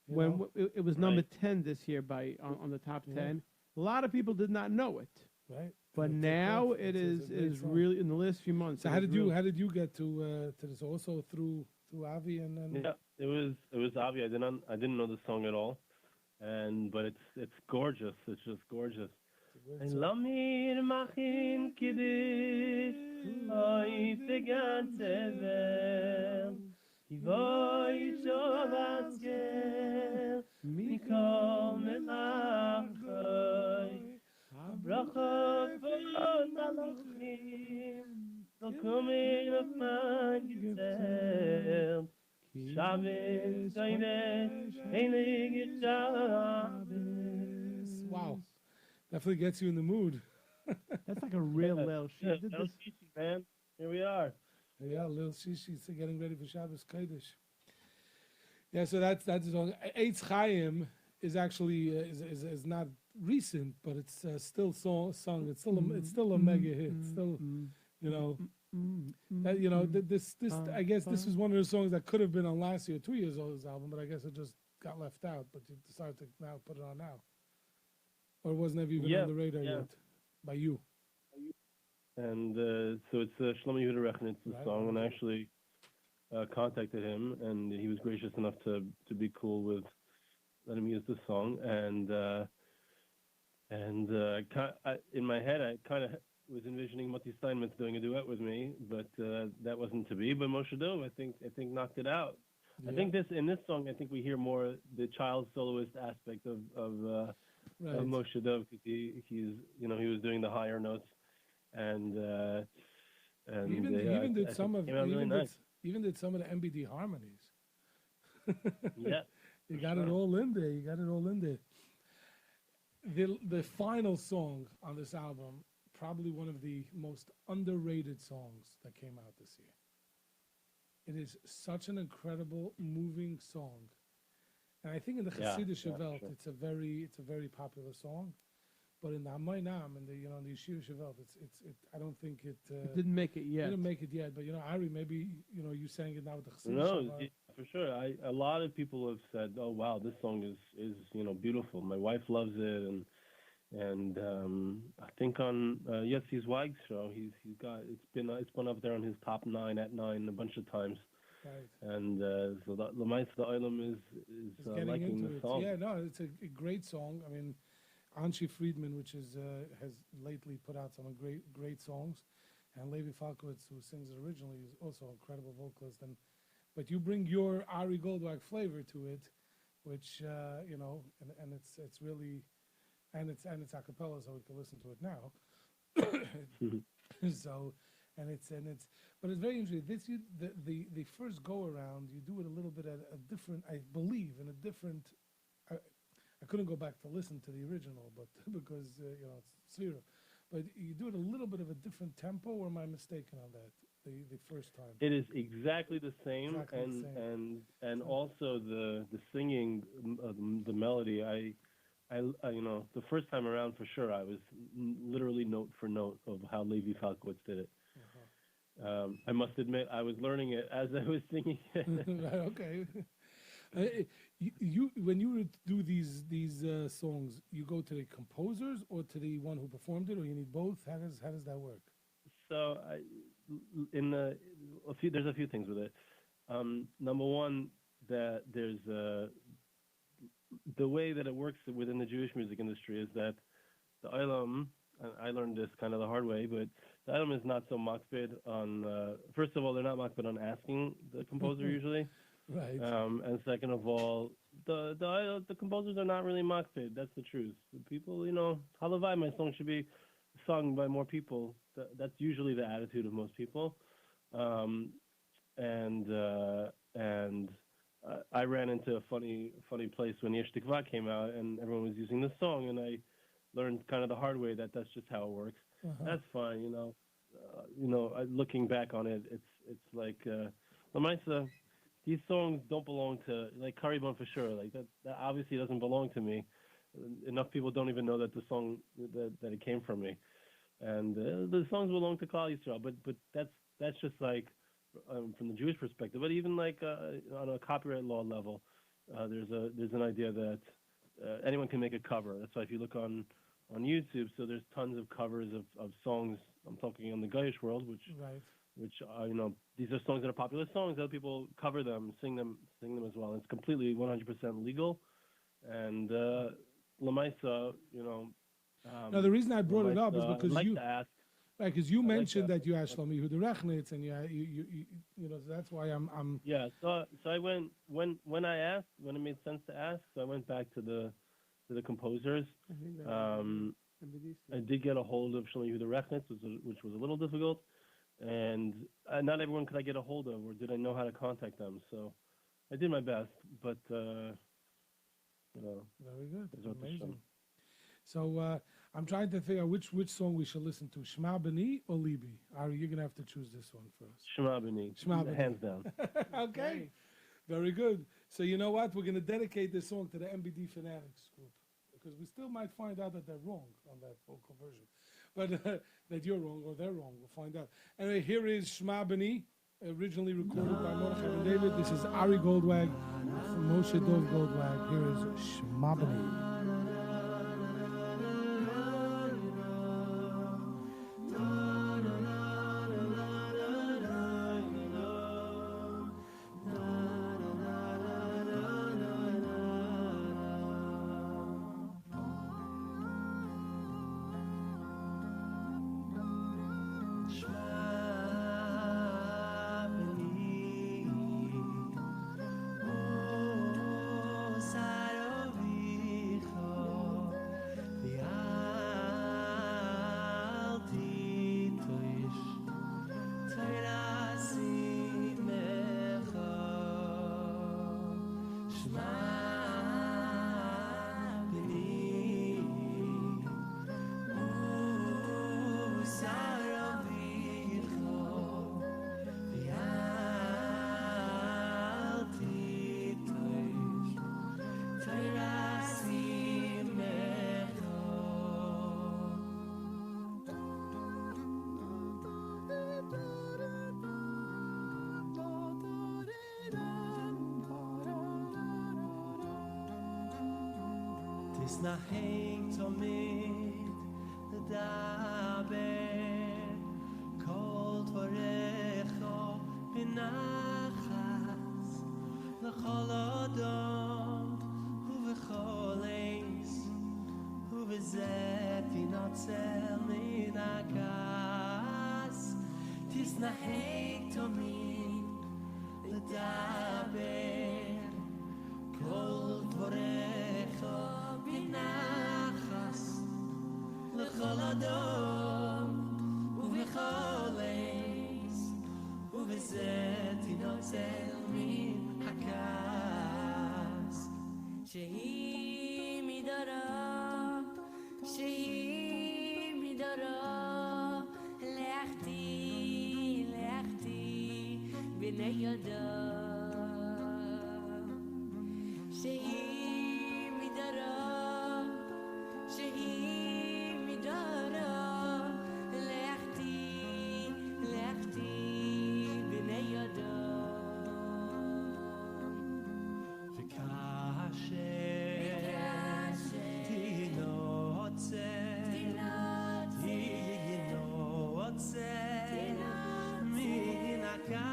Speaker 2: You
Speaker 3: when
Speaker 2: know?
Speaker 3: it was number 10 this year on the top 10. A lot of people did not know it,
Speaker 2: Right.
Speaker 3: but
Speaker 2: And
Speaker 3: now
Speaker 2: off.
Speaker 3: it
Speaker 2: It's
Speaker 3: is
Speaker 2: a great song.
Speaker 3: really in the last few months.
Speaker 2: So
Speaker 3: it
Speaker 2: how
Speaker 3: is
Speaker 2: did you get to this? Also through Avi and
Speaker 8: Yeah, it was obvious. I didn't know the song at all, but it's gorgeous. It's just gorgeous. Lamir machin kiddush, oy ganze welt, kivoy shovas gel, mikol melachoi, bracha von malachim, so kommen auf mein Gezelt, Shabbos, Zoyne, heilige Shabbos.
Speaker 2: Wow, definitely gets you in the mood.
Speaker 3: That's like a real leil. She
Speaker 8: Yeah,
Speaker 3: did
Speaker 8: that was
Speaker 3: this.
Speaker 8: easy, man. Here we are.
Speaker 2: Yeah, Lil Shishi's getting ready for Shabbos Kodesh. Yeah, so that's the song. Eitz Chaim is actually is not recent, but it's still sung. It's still a mega hit. Still, That, you know, this I guess this was one of the songs that could have been on last year, 2 years old's album, but I guess it just got left out. But you decided to now put it on now, or it wasn't even on the radar yet by you.
Speaker 8: And so it's Shlomo Yehuda Rechnitz, the song, and I actually contacted him, and he was gracious enough to be cool with letting me use the song. And in my head, I kind of was envisioning Moti Steinmetz doing a duet with me, but that wasn't to be. But Moshe Dov, I think knocked it out. Yeah. I think in this song, I think we hear more the child soloist aspect of Moshe Dov, because he was doing the higher notes, and
Speaker 2: he even did some of even did some of the MBD harmonies.
Speaker 8: Yeah,
Speaker 2: you got it all in there. You got it all in there. The final song on this album, probably one of the most underrated songs that came out this year. It is such an incredible, moving song, and I think in the Chassidish Welt, sure. it's a very popular song. But in the Hamoinam and the Yeshiva Welt, I don't think it
Speaker 3: didn't make it yet.
Speaker 2: Didn't make it yet, but Ari, maybe you sang it now with the Chassidish.
Speaker 8: No, for sure. A lot of people have said, "Oh wow, this song is beautiful." My wife loves it, and I think on Yossi Zweig's show, it's been up there on his top 9 at 9 a bunch of times. Right. And so the Olam is liking the song.
Speaker 2: Yeah, no, it's a great song. I mean, Anshi Friedman, which has lately put out some great songs, and Levi Falkowitz, who sings it originally, is also an incredible vocalist. But you bring your Ari Goldwag flavor to it, which and it's really, and it's a cappella, so we can listen to it now. But it's very interesting. The first go around, you do it a little bit at a different, I believe, in a different. I couldn't go back to listen to the original, but because it's Sphira. But you do it a little bit of a different tempo, or am I mistaken on that? The first time.
Speaker 8: It is exactly the same, and also the singing, the melody. I the first time around for sure, I was literally note for note of how Levi Falkowitz did it. Uh-huh. I must admit, I was learning it as I was singing it.
Speaker 2: Right, okay. You when you do these songs, you go to the composers or to the one who performed it, or you need both? How does that work?
Speaker 8: So there's a few things with it. Number one, that there's the way that it works within the Jewish music industry is that the Olam, and I learned this kind of the hard way, but the Olam is not so makpid on. First of all, they're not makpid on asking the composer usually.
Speaker 2: Right.
Speaker 8: And second of all, the composers are not really makpid. That's the truth. The people, halavai, my song should be sung by more people. That's usually the attitude of most people. I ran into a funny place when Yesh Tikva came out, and everyone was using the song, and I learned kind of the hard way that that's just how it works. Uh-huh. That's fine, looking back on it, it's like Lamaisa. These songs don't belong to, like Karibon for sure. Like that obviously doesn't belong to me. Enough people don't even know that the song that it came from me, and the songs belong to Klal Yisrael. But that's just like from the Jewish perspective. But even like on a copyright law level, there's an idea that anyone can make a cover. That's why if you look on YouTube, so there's tons of covers of songs. I'm talking in the Goyish world, which these are songs that are popular songs. Other people cover them, sing them as well. And it's completely 100% legal. And Lamaisa,
Speaker 2: now the reason I brought it up is because you mentioned that you asked Shlomo Yehuda Rechnitz, and so that's why I'm.
Speaker 8: Yeah. So I went when it made sense to ask. So I went back to the composers. I did get a hold of Shlomo Yehuda Rechnitz, which was a little difficult. And not everyone could I get a hold of, or did I know how to contact them? So I did my best, but
Speaker 2: very good, amazing. So I'm trying to figure out which song we should listen to, Shema B'ni or Libi. Ari, you're gonna have to choose this one for us.
Speaker 8: Shema B'ni, hands down.
Speaker 2: Okay, very good. So you know what? We're gonna dedicate this song to the MBD Fanatics group, because we still might find out that they're wrong on that vocal version. but that you're wrong or they're wrong. We'll find out. Anyway, here is Shema B'ni, originally recorded by Mordechai and David. This is Ari Goldwag from Moshe Dov Goldwag. Here is Shema B'ni.
Speaker 4: Tis nacheng tomid ledaber kol tvorecho benachas lechol adam uvechol eis uvezet inotzel min akas. Tis nacheng tomid ledaber kol tvorecho benachas lechol adam uvechol eis uvezet inotzel min hakas. Shehi midara lechti b'nei yodam. Shehi midara lechti b'nei yodam. V'kasher tinotze min hakas.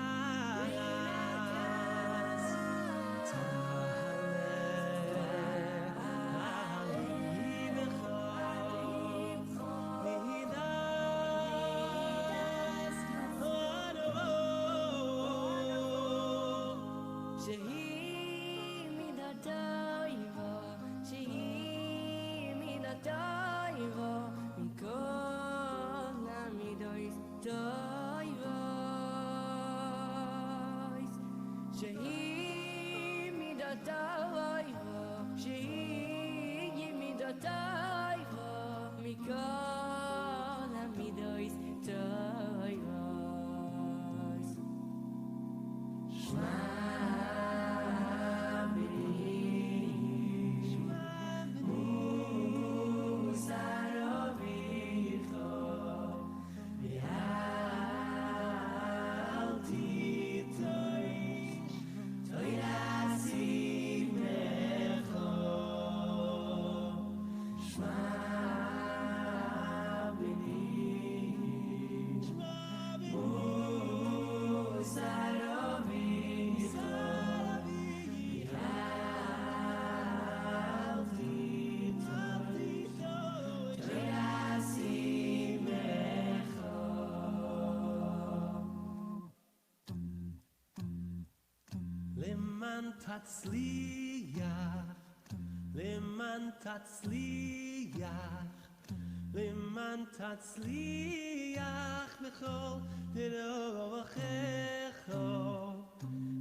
Speaker 4: Liman tatzliach b'chol derochecho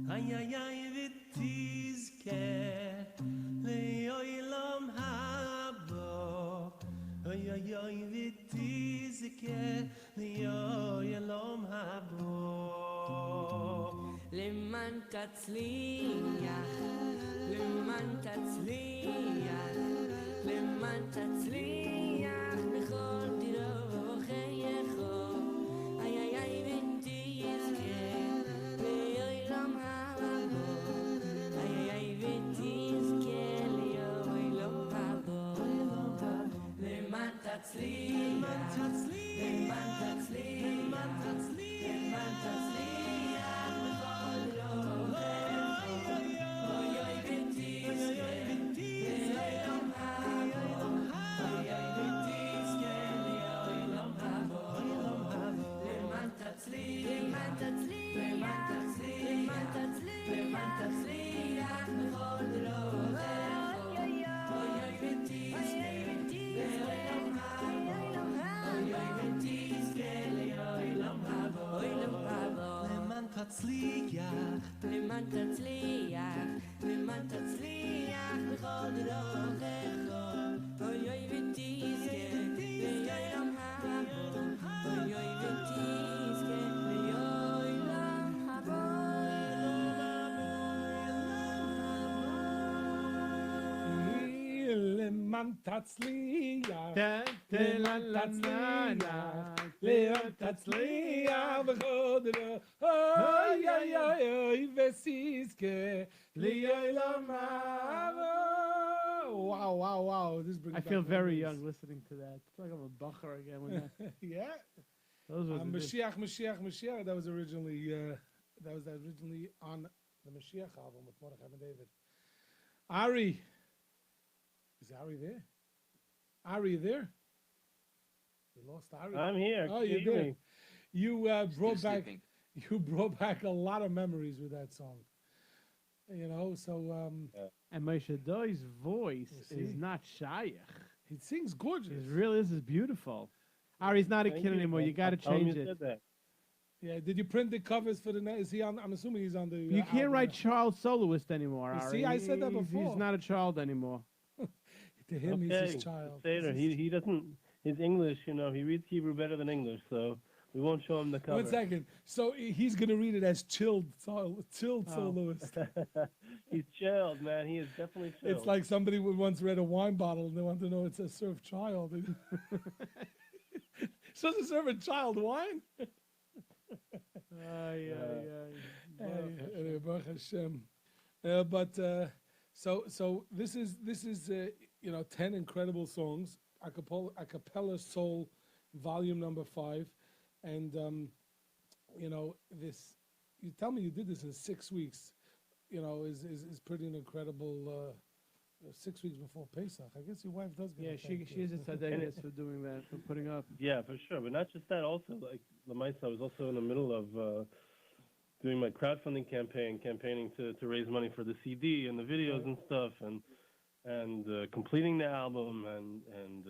Speaker 4: hayayay v'tizkeh le'olam habo hayayay v'tizkeh le'olam habo.
Speaker 9: Liman tatzliach b'chol למען תצליח בכל דרכך אוי אוי ותזכה ליום הבא אוי אוי ותזכה ליום
Speaker 2: למען תצליח,
Speaker 3: למען
Speaker 2: תצליח בכל דרך, אוי אוי אוי אוי ותזכה ליום הבא. Wow, wow, wow. This brings
Speaker 3: I
Speaker 2: back
Speaker 3: feel very
Speaker 2: memories.
Speaker 3: young listening to that. It's like I'm a bacher again. When that,
Speaker 2: Yeah.
Speaker 3: those were the
Speaker 2: Mashiach, Mashiach, Mashiach. That was originally on the Mashiach album with Mordechai Ben David. Ari, is Ari there? Ari, you there? We lost Ari.
Speaker 8: I'm here.
Speaker 2: Oh,
Speaker 8: Can
Speaker 2: you're
Speaker 8: hear
Speaker 2: there.
Speaker 8: me?
Speaker 2: You brought back.
Speaker 5: sleeping.
Speaker 2: You brought back a lot of memories with that song. You know, so
Speaker 3: and Moshe Doi's voice
Speaker 2: You
Speaker 3: is
Speaker 2: see?
Speaker 3: not shaykh.
Speaker 2: he sings gorgeous.
Speaker 3: It's really, this is beautiful. Ari's not a
Speaker 8: Thank
Speaker 3: kid
Speaker 8: you.
Speaker 3: anymore. You got to
Speaker 8: Tell him
Speaker 3: change
Speaker 8: you
Speaker 3: it.
Speaker 8: said that.
Speaker 2: Yeah. Did you print the covers for the? Is he on? I'm assuming he's on the.
Speaker 3: You can't
Speaker 2: album
Speaker 3: write
Speaker 2: now.
Speaker 3: child soloist anymore,
Speaker 2: You
Speaker 3: Ari.
Speaker 2: see, I said that
Speaker 3: He's-
Speaker 2: before.
Speaker 3: He's not a child anymore.
Speaker 2: To him,
Speaker 8: Okay,
Speaker 2: he's his child.
Speaker 8: Seder. He doesn't. His English, he reads Hebrew better than English, so we won't show him the cover.
Speaker 2: 1 second. So he's gonna read it as chilled soloist.
Speaker 8: He's chilled, man. He is definitely chilled.
Speaker 2: It's like somebody would once read a wine bottle and they want to know it says serve child. Supposed to serve a child wine? Anyway, Baruch Hashem. So this is 10 incredible songs, a cappella soul, volume number 5, and this. You tell me you did this in 6 weeks. Is pretty an incredible. 6 weeks before Pesach. I guess your wife does get.
Speaker 3: Yeah,
Speaker 2: a
Speaker 3: she
Speaker 2: thank
Speaker 3: she's
Speaker 2: you.
Speaker 3: a tzaddikus for doing that, for putting up.
Speaker 8: Yeah, for sure. But not just that. Also, like Lamaisa, I was also in the middle of doing my crowdfunding campaigning to raise money for the CD and the videos and stuff, and completing the album, and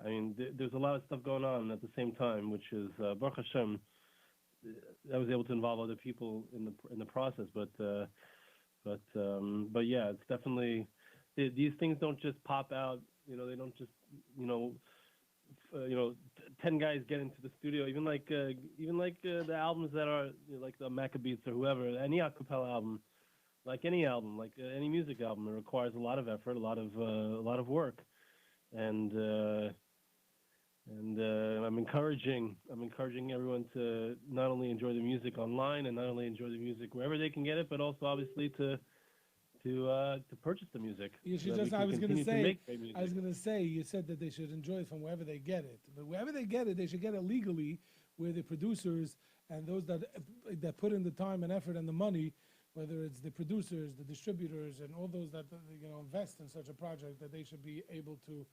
Speaker 8: I mean, there's a lot of stuff going on at the same time, which is Baruch Hashem. I was able to involve other people in the process, but yeah, it's definitely these things don't just pop out. They don't just 10 guys get into the studio. Even like the albums that are like the Maccabees or whoever, any a cappella album, like any album, like any music album, it requires a lot of effort, a lot of work, and I'm encouraging everyone to not only enjoy the music online and not only enjoy the music wherever they can get it, but also obviously to purchase the music.
Speaker 2: You
Speaker 8: so
Speaker 2: should
Speaker 8: that we
Speaker 2: just.
Speaker 8: can
Speaker 2: I was going to
Speaker 8: continue
Speaker 2: say.
Speaker 8: make great music.
Speaker 2: I was going to say. You said that they should enjoy it from wherever they get it, but wherever they get it, they should get it legally, where the producers and those that put in the time and effort and the money, whether it's the producers, the distributors, and all those that invest in such a project, that they should be able to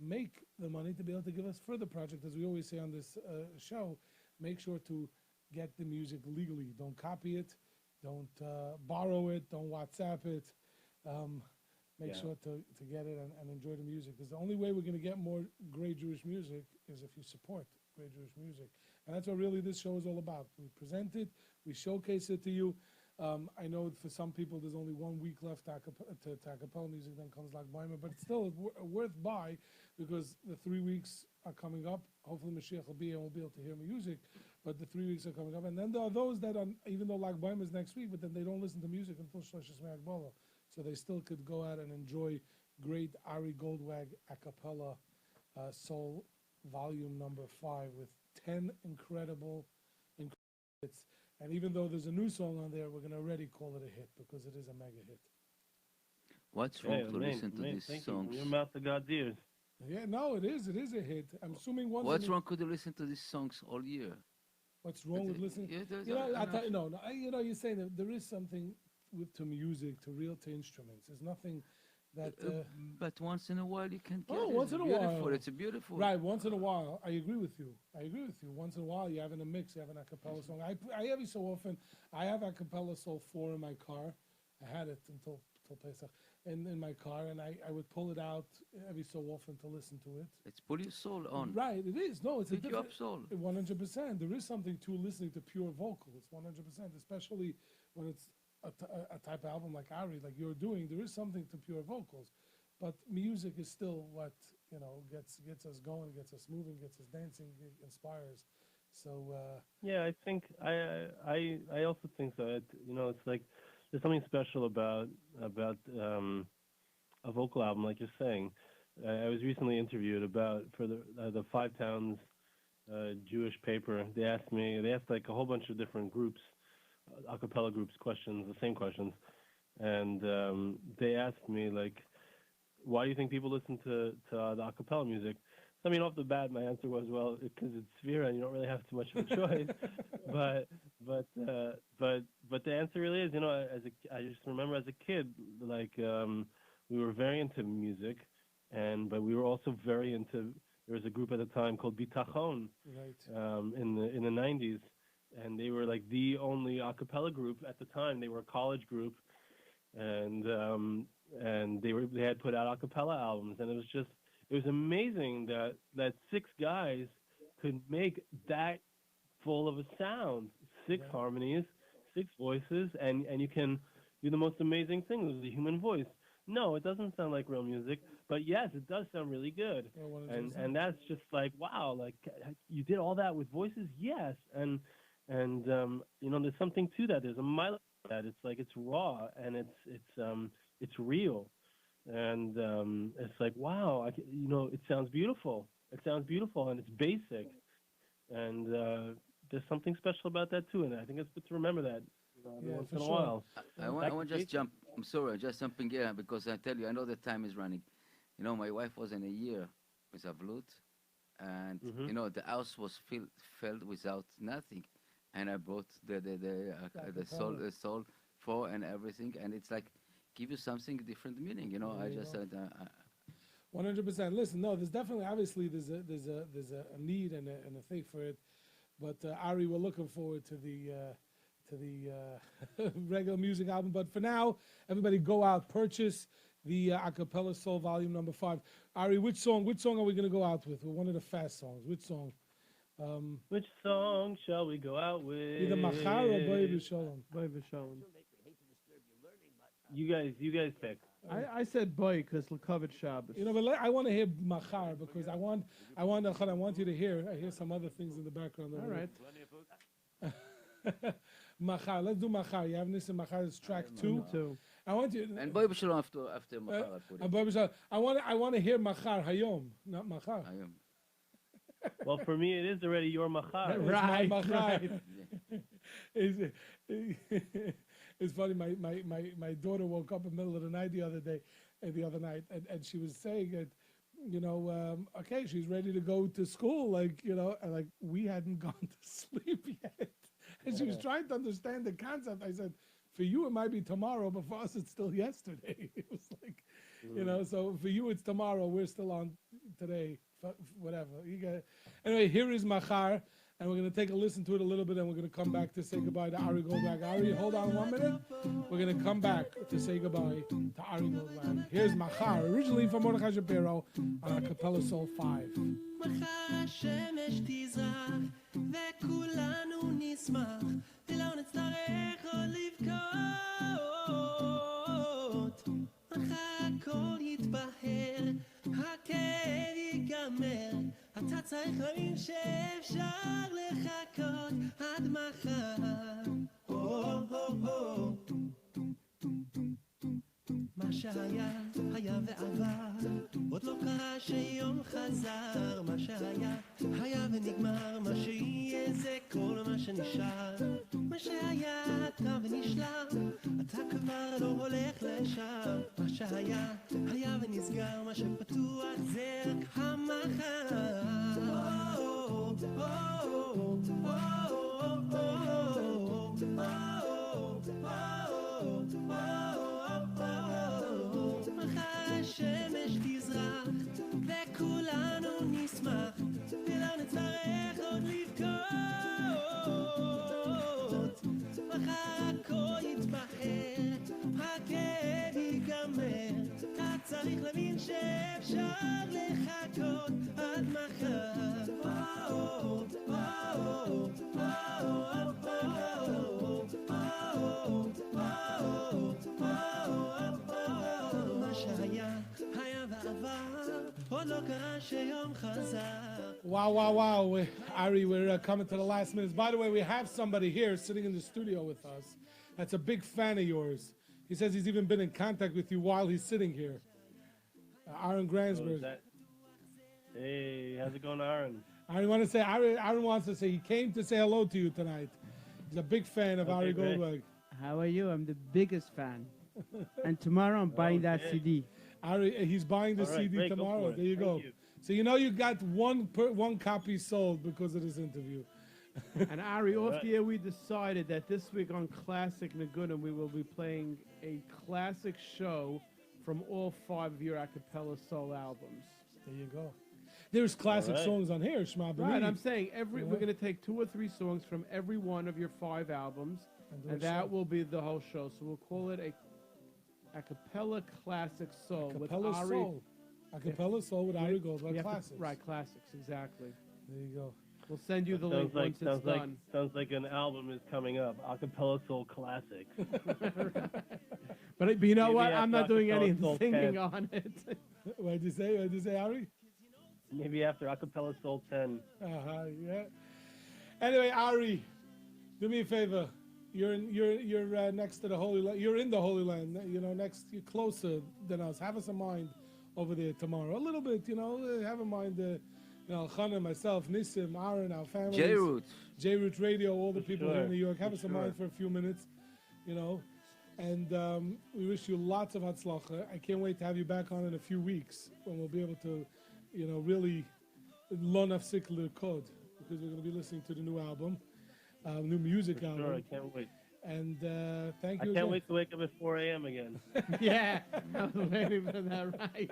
Speaker 2: make the money to be able to give us further projects. As we always say on this show, make sure to get the music legally. Don't copy it. Don't borrow it. Don't WhatsApp it. Make sure to get it and enjoy the music. Because the only way we're going to get more great Jewish music is if you support great Jewish music. And that's what really this show is all about. We present it. We showcase it to you. I know for some people there's only 1 week left to acapella music, then comes Lag Baimer, but it's still worth buy because the 3 weeks are coming up. Hopefully Mashiach will be here and we'll be able to hear music, but the 3 weeks are coming up. And then there are those that, even though Lag Baimer is next week, but then they don't listen to music until Shloshes Me'agbola. So they still could go out and enjoy great Ari Goldwag acapella soul volume number 5 with 10 incredible hits. And even though there's a new song on there, we're going to already call it a hit because it is a mega hit.
Speaker 6: What's wrong to
Speaker 8: Amen,
Speaker 6: listen to
Speaker 8: amen.
Speaker 6: these
Speaker 8: Thank
Speaker 6: songs?
Speaker 8: you. From your mouth to God's ears.
Speaker 2: Yeah, no, it is. It is a hit. I'm assuming once.
Speaker 6: What's
Speaker 2: in a-
Speaker 6: wrong? Could you listen to these songs all year?
Speaker 2: What's wrong with listening?
Speaker 6: Yeah, there's
Speaker 2: You know, I
Speaker 6: enough.
Speaker 2: thought, no, no. You know, you're saying that there is something to music, to instruments. There's nothing that.
Speaker 6: But once in a while you can get
Speaker 2: Oh,
Speaker 6: it.
Speaker 2: once
Speaker 6: It's
Speaker 2: in a
Speaker 6: beautiful.
Speaker 2: while.
Speaker 6: It's a beautiful.
Speaker 2: Right, once in a while, I agree with you. I agree with you. Once in a while, you have in a mix, you have an a cappella song. I every so often, I have a cappella soul 4 in my car. I had it until Pesach in my car, and I would pull it out every so often to listen to it.
Speaker 6: It's pull your soul on.
Speaker 2: Right, it is. No, it's a
Speaker 6: Pick you up
Speaker 2: different.
Speaker 6: soul.
Speaker 2: 100%. There is something to listening to pure vocals. 100%, especially when it's a type of album like Ari, like you're doing. There is something to pure vocals, but music is still what gets us going, gets us moving, gets us dancing, inspires. So
Speaker 8: Yeah, I think I also think that it's like there's something special about a vocal album, like you're saying. I was recently interviewed for the Five Towns Jewish paper. They asked like a whole bunch of different groups, a cappella groups, questions, the same questions, and they asked me like, why do you think people listen to the a cappella music? I mean, off the bat, my answer was, well, because it's Sphera and you don't really have too much of a choice. but the answer really is, I just remember as a kid, like we were very into music, but we were also very into. There was a group at the time called Bitachon,
Speaker 2: right.
Speaker 8: in the 90s, and they were like the only a cappella group at the time. They were a college group, and they had put out a cappella albums, and it was amazing that 6 guys could make that full of a sound, 6 harmonies, 6 voices, and you can do the most amazing thing. It was the human voice. No, it doesn't sound like real music, but yes, it does sound really good. And that's just like, wow, like you did all that with voices? Yes. And there's something to that. There's a mile to that. It's like it's raw and it's real. And it's like, wow, it sounds beautiful. It sounds beautiful, and it's basic. And there's something special about that too. And I think it's good to remember that once in a while.
Speaker 6: I want to just jump. I'm sorry, just jumping here because I tell you, I know the time is running. My wife was in a year with a flute, and the house was filled without nothing, and I brought the soul for and everything, and it's like give you something different meaning. I just said.
Speaker 2: 100%. Listen, no, there's definitely, obviously, there's a need and a thing for it, but Ari, we're looking forward to the regular music album. But for now, everybody go out, purchase the Acapella Soul Volume Number 5. Ari, which song are we gonna go out with? One of the fast songs. Which song?
Speaker 8: Which song shall we go out with?
Speaker 2: Either Machar or Boy B'Shalom.
Speaker 3: Boy V'Shalom.
Speaker 8: You guys pick.
Speaker 3: I said boy because Lakovit Shabbos.
Speaker 2: But I want to hear Machar because I want you to hear. I hear some other things in the background.
Speaker 3: All right.
Speaker 2: Machar. Let's do Machar. You have Nissim Machar. It's track 2. I want you.
Speaker 6: And Boy B'Shalom after Machar.
Speaker 2: And Boy B'Shalom. I want to hear Machar Hayom, not Machar.
Speaker 6: Hayom.
Speaker 8: Well, for me, it is already your Machar.
Speaker 2: Right. Machar. It's funny. My daughter woke up in the middle of the night the other night, and she was saying that, okay, she's ready to go to school, and like we hadn't gone to sleep yet, and she was trying to understand the concept. I said, for you it might be tomorrow, but for us it's still yesterday. It was like, so for you it's tomorrow. We're still on today. Whatever. Anyway, here is Machar. And we're going to take a listen to it a little bit, and we're going to come back to say goodbye to Ari Goldwag. Ari, hold on 1 minute. We're going to come back to say goodbye to Ari Goldwag. Here's Machar, originally from Mordechai Shapiro on Acapella Soul 5.
Speaker 9: מחר השמש תזרח וכולנו נשמח ולא נצטרך עוד לבכות מחר הכל יתבהר הכאב ייגמר אתה צריך להבין שאפשר לחכות עד מחר מה שהיה, היה ועבר עוד לא קרה שיום חזר מה שהיה, היה ונגמר מה שיהיה זה כל מה שנשאר מה שהיה, תם ונשלם אתה כבר לא הולך לשם מה שהיה, היה ונסגר מה שפתוח זה רק המחר מחר השמש תזרח וכולנו נשמח ולא נצטרך עוד לבכות מחר הכל יתבהר הכאב ייגמר אתה צריך להבין שאפשר לחכות עד מחר מה שהיה היה ועבר עוד לא קרה שיום חזר.
Speaker 2: Wow, wow, wow. Ari, we're coming to the last minutes. By the way, we have somebody here sitting in the studio with us that's a big fan of yours. He says he's even been in contact with you while he's sitting here. Aaron Gransberg.
Speaker 8: Hey, how's it going, Aaron?
Speaker 2: Aaron wants to say he came to say hello to you tonight. He's a big fan of Ari
Speaker 8: great.
Speaker 2: Goldberg.
Speaker 3: How are you? I'm the biggest fan. And tomorrow I'm buying that CD.
Speaker 2: Ari, he's buying the
Speaker 8: All right,
Speaker 2: CD
Speaker 8: great, go
Speaker 2: tomorrow.
Speaker 8: for it.
Speaker 2: There you
Speaker 8: Thank
Speaker 2: go.
Speaker 8: you.
Speaker 2: So you know you got one copy sold because of this interview.
Speaker 3: And Ari, off the air, we decided that this week on Classic Nagunim, we will be playing a classic show from all 5 of your a cappella soul albums.
Speaker 2: There you go. There's classic songs on here, Shema B'mi.
Speaker 3: Right, I'm saying we're going to take 2 or 3 songs from every one of your 5 albums, and that will be the whole show. So we'll call it a cappella classic soul with
Speaker 2: Acapella
Speaker 3: Ari.
Speaker 2: Soul. Acapella Soul with Ari Goldberg classics.
Speaker 3: Right, classics, exactly.
Speaker 2: There you go.
Speaker 3: We'll send you the link once it's done.
Speaker 8: Sounds like an album is coming up. Acapella Soul Classic.
Speaker 3: But you know
Speaker 8: Maybe
Speaker 3: what? I'm not doing
Speaker 8: after
Speaker 3: any
Speaker 8: Acapella Soul
Speaker 3: singing
Speaker 8: 10.
Speaker 3: on it.
Speaker 2: What'd you say, Ari?
Speaker 8: Maybe after Acapella Soul 10.
Speaker 2: Yeah. Anyway, Ari, do me a favor. You're next to the Holy Land. You're in the Holy Land. You know, you're closer than us. Have us in mind over there tomorrow. A little bit, you know. Have in mind, Chana, myself, Nissim, Aaron, our families. J-Root Radio, all the people here in New York. Have us in mind for a few minutes, you know. And we wish you lots of hatzlacha. I can't wait to have you back on in a few weeks when we'll be able to, you know, really lo nafsik l'rkod, because we're going to be listening to the new album, new music album.
Speaker 8: Sure, I can't wait.
Speaker 2: And thank you.
Speaker 8: I can't wait to wake up at 4 a.m. again.
Speaker 3: Yeah, I was waiting for that, right?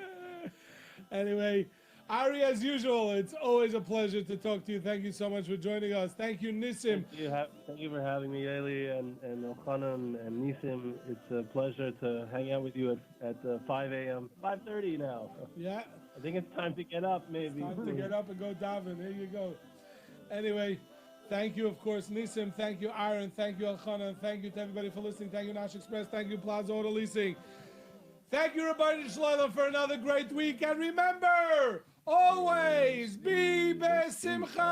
Speaker 2: Anyway, Ari, as usual, it's always a pleasure to talk to you. Thank you so much for joining us. Thank you, Nissim.
Speaker 8: Thank you for having me, Eli and Elchanan and Nissim. It's a pleasure to hang out with you at 5 a.m. 5:30 now.
Speaker 2: Yeah.
Speaker 8: I think it's time to get up, maybe.
Speaker 2: Time to get up and go daven. There you go. Anyway, thank you, of course, Nissim. Thank you, Aaron. Thank you, Elchanan. Thank you to everybody for listening. Thank you, Nash Express. Thank you, Plaza Auto Leasing. Thank you, Rabbi Shlomo, for another great week. And remember, always be besimcha.